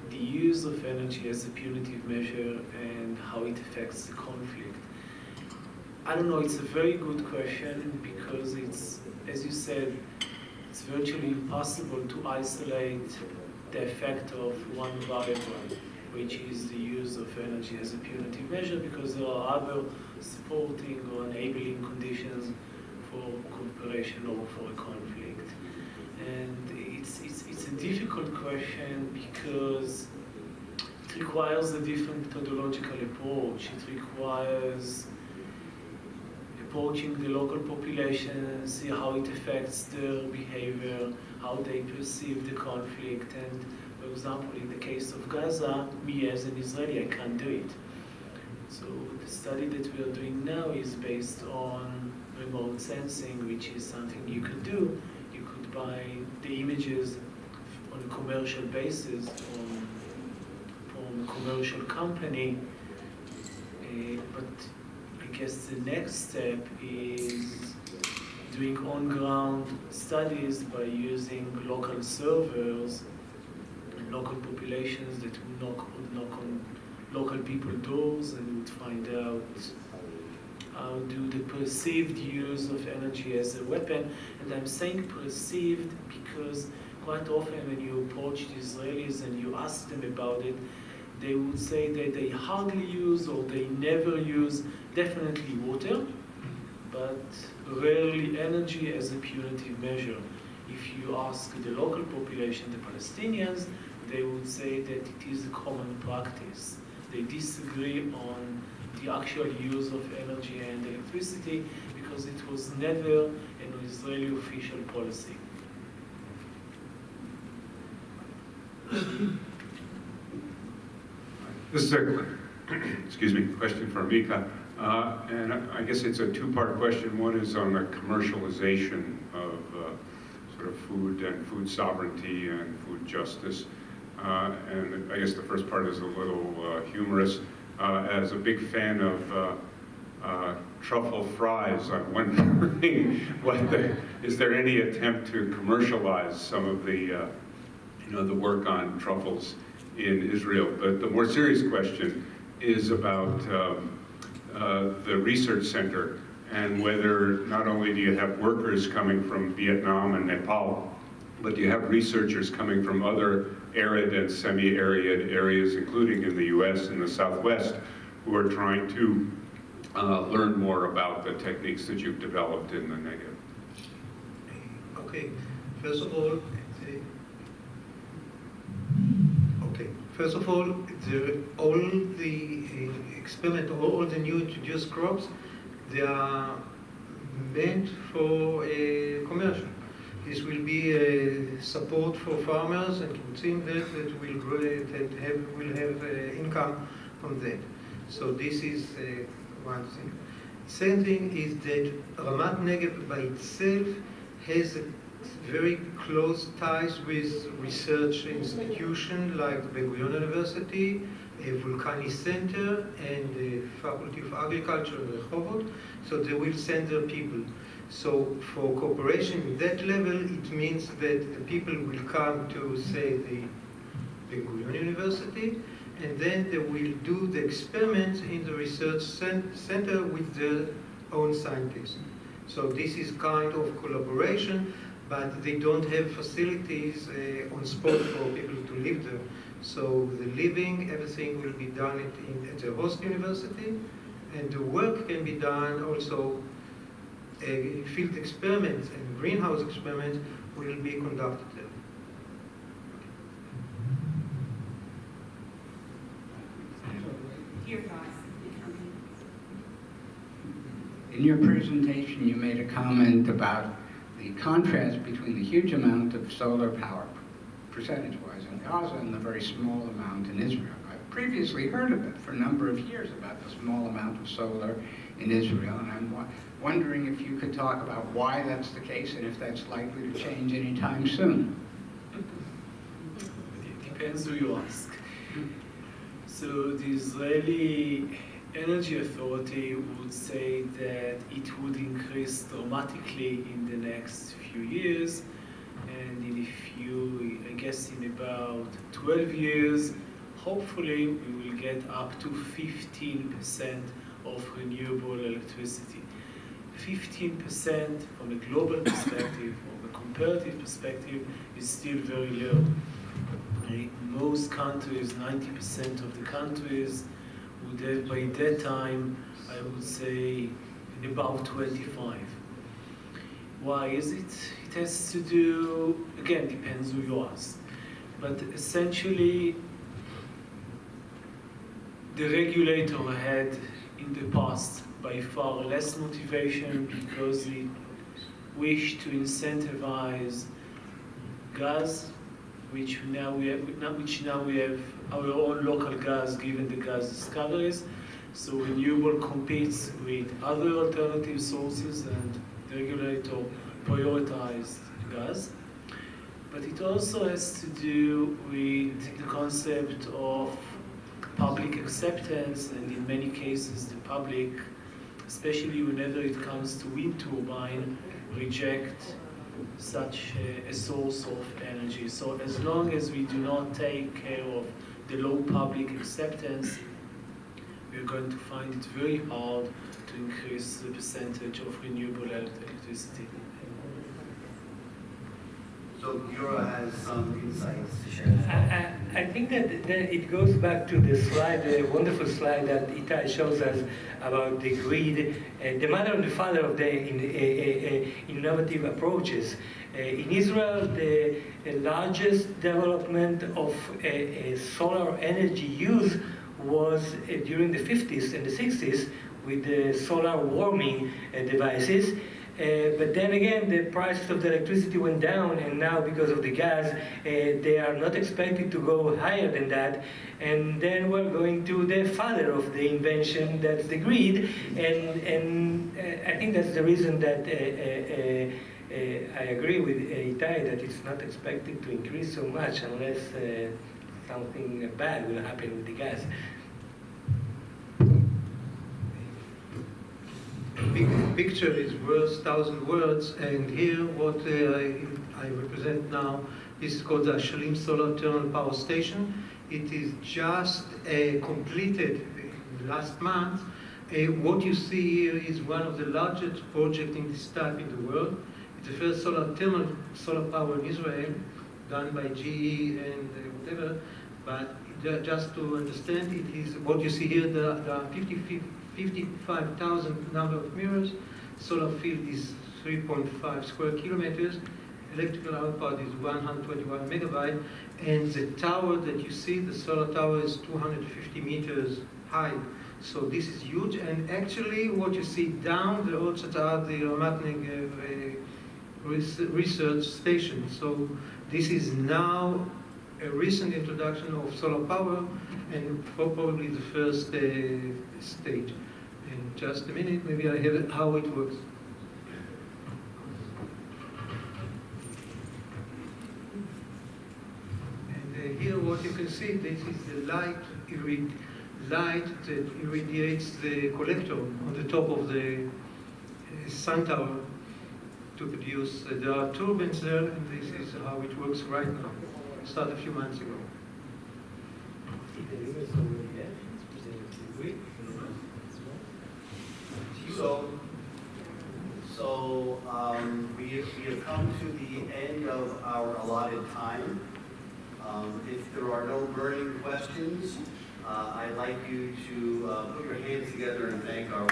the use of energy as a punitive measure and how it affects the conflict. I don't know, it's a very good question, because it's, as you said, it's virtually impossible to isolate the effect of one variable, which is the use of energy as a punitive measure, because there are other supporting or enabling conditions for cooperation or for a conflict. And it's a difficult question because it requires a different methodological approach. It requires approaching the local population, see how it affects their behavior, how they perceive the conflict. And for example, in the case of Gaza, me as an Israeli, I can't do it. So the study that we are doing now is based on remote sensing, which is something you could do. You could buy the images on a commercial basis from a commercial company, but I guess the next step is doing on-ground studies by using local servers and local populations that would knock on local people doors and would find out how do the perceived use of energy as a weapon. And I'm saying perceived because quite often when you approach the Israelis and you ask them about it, they would say that they hardly use or they never use definitely water, but rarely energy as a punitive measure. If you ask the local population, the Palestinians, they would say that it is a common practice. They disagree on the actual use of energy and electricity because it was never an Israeli official policy. This is a question for Micha, and I guess it's a two-part question. One is on the commercialization of sort of food and food sovereignty and food justice. And I guess the first part is a little humorous. As a big fan of truffle fries. I'm wondering is there any attempt to commercialize some of the the work on truffles in Israel? But the more serious question is about the research center, and whether not only do you have workers coming from Vietnam and Nepal, but you have researchers coming from other arid and semi-arid areas, including in the US and the Southwest, who are trying to learn more about the techniques that you've developed in the Negev. Okay, first of all, all the experiment, all the new introduced crops, they are meant for commercial. This will be support for farmers and kibbutzim that will grow, that will have income from that. So this is one thing. Second thing is that Ramat Negev by itself has a very close ties with research institutions like the Gurion University, a Vulcani Center, and the Faculty of Agriculture in Rehovot. So they will send their people. So for cooperation at that level, it means that the people will come to, say, the Gurion University, and then they will do the experiments in the research center with their own scientists. So this is kind of collaboration, but they don't have facilities on spot for people to live there. So the living, everything will be done at the host university, and the work can be done also, field experiments and greenhouse experiments will be conducted there. In your presentation, you made a comment about the contrast between the huge amount of solar power, percentage-wise, in Gaza and the very small amount in Israel. I've previously heard of it for a number of years about the small amount of solar in Israel, and I'm wondering if you could talk about why that's the case and if that's likely to change anytime soon. It depends who you ask. So the Israeli Energy Authority would say that it would increase dramatically in the next few years, and in a few, I guess in about 12 years, hopefully we will get up to 15% of renewable electricity. 15% from a global perspective, from a comparative perspective, is still very low. Most countries, 90% of the countries, would have by that time, I would say, above 25. Why is it? It has to do, again, depends who you ask. But essentially, the regulator had in the past by far less motivation because it wished to incentivize gas, which now we have our own local gas given the gas discoveries. So renewable competes with other alternative sources, and the regulator prioritized gas. But it also has to do with the concept of public acceptance, and in many cases the public, especially whenever it comes to wind turbine, reject such a source of energy. So as long as we do not take care of the low public acceptance, we're going to find it very hard to increase the percentage of renewable electricity. So Giora has some insights to share. I think that it goes back to the slide, the wonderful slide that Itay shows us about the grid, the mother and the father of the innovative approaches. In Israel, the largest development of solar energy use was during the 50s and the 60s with the solar warming devices. But then again, the prices of the electricity went down, and now because of the gas, they are not expected to go higher than that. And then we're going to the father of the invention, that's the grid. And I think that's the reason that I agree with Itay that it's not expected to increase so much unless something bad will happen with the gas. picture is worth 1,000 words, and here what I represent now, this is called the Serling Solar Thermal Power Station. It is just completed last month. What you see here is one of the largest projects in this type in the world. It's the first solar power in Israel, done by GE and whatever. But just to understand, it is what you see here. There are 55,000 number of mirrors. Solar field is 3.5 square kilometers. Electrical output is 121 megabyte, and the tower that you see, the solar tower, is 250 meters high. So this is huge, and actually what you see down the road are the Ramatnik research station. So this is now a recent introduction of solar power, and probably the first stage. In just a minute, maybe I have how it works. Here what you can see, this is the light that irradiates the collector on the top of the sun tower to produce. There are turbines there, and this is how it works right now. It started a few months ago. We have come to the end of our allotted time. If there are no burning questions, I'd like you to put your hands together and thank our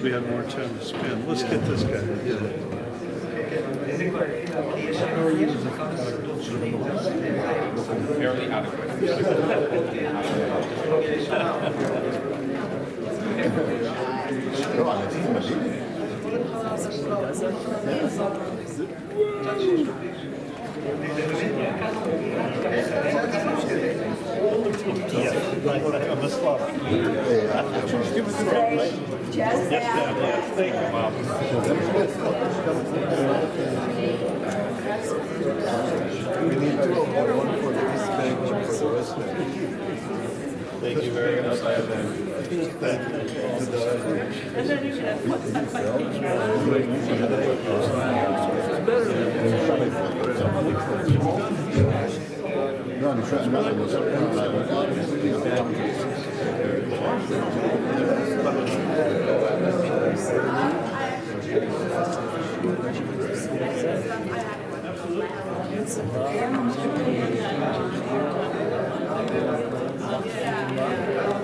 we have more time to spend. Let's get this guy. Fairly adequate. On the spot. Give us the right. Yes, thank you, Mom. We need to go one for the East Bank, one for the West Bank. Thank you very much. Thank you.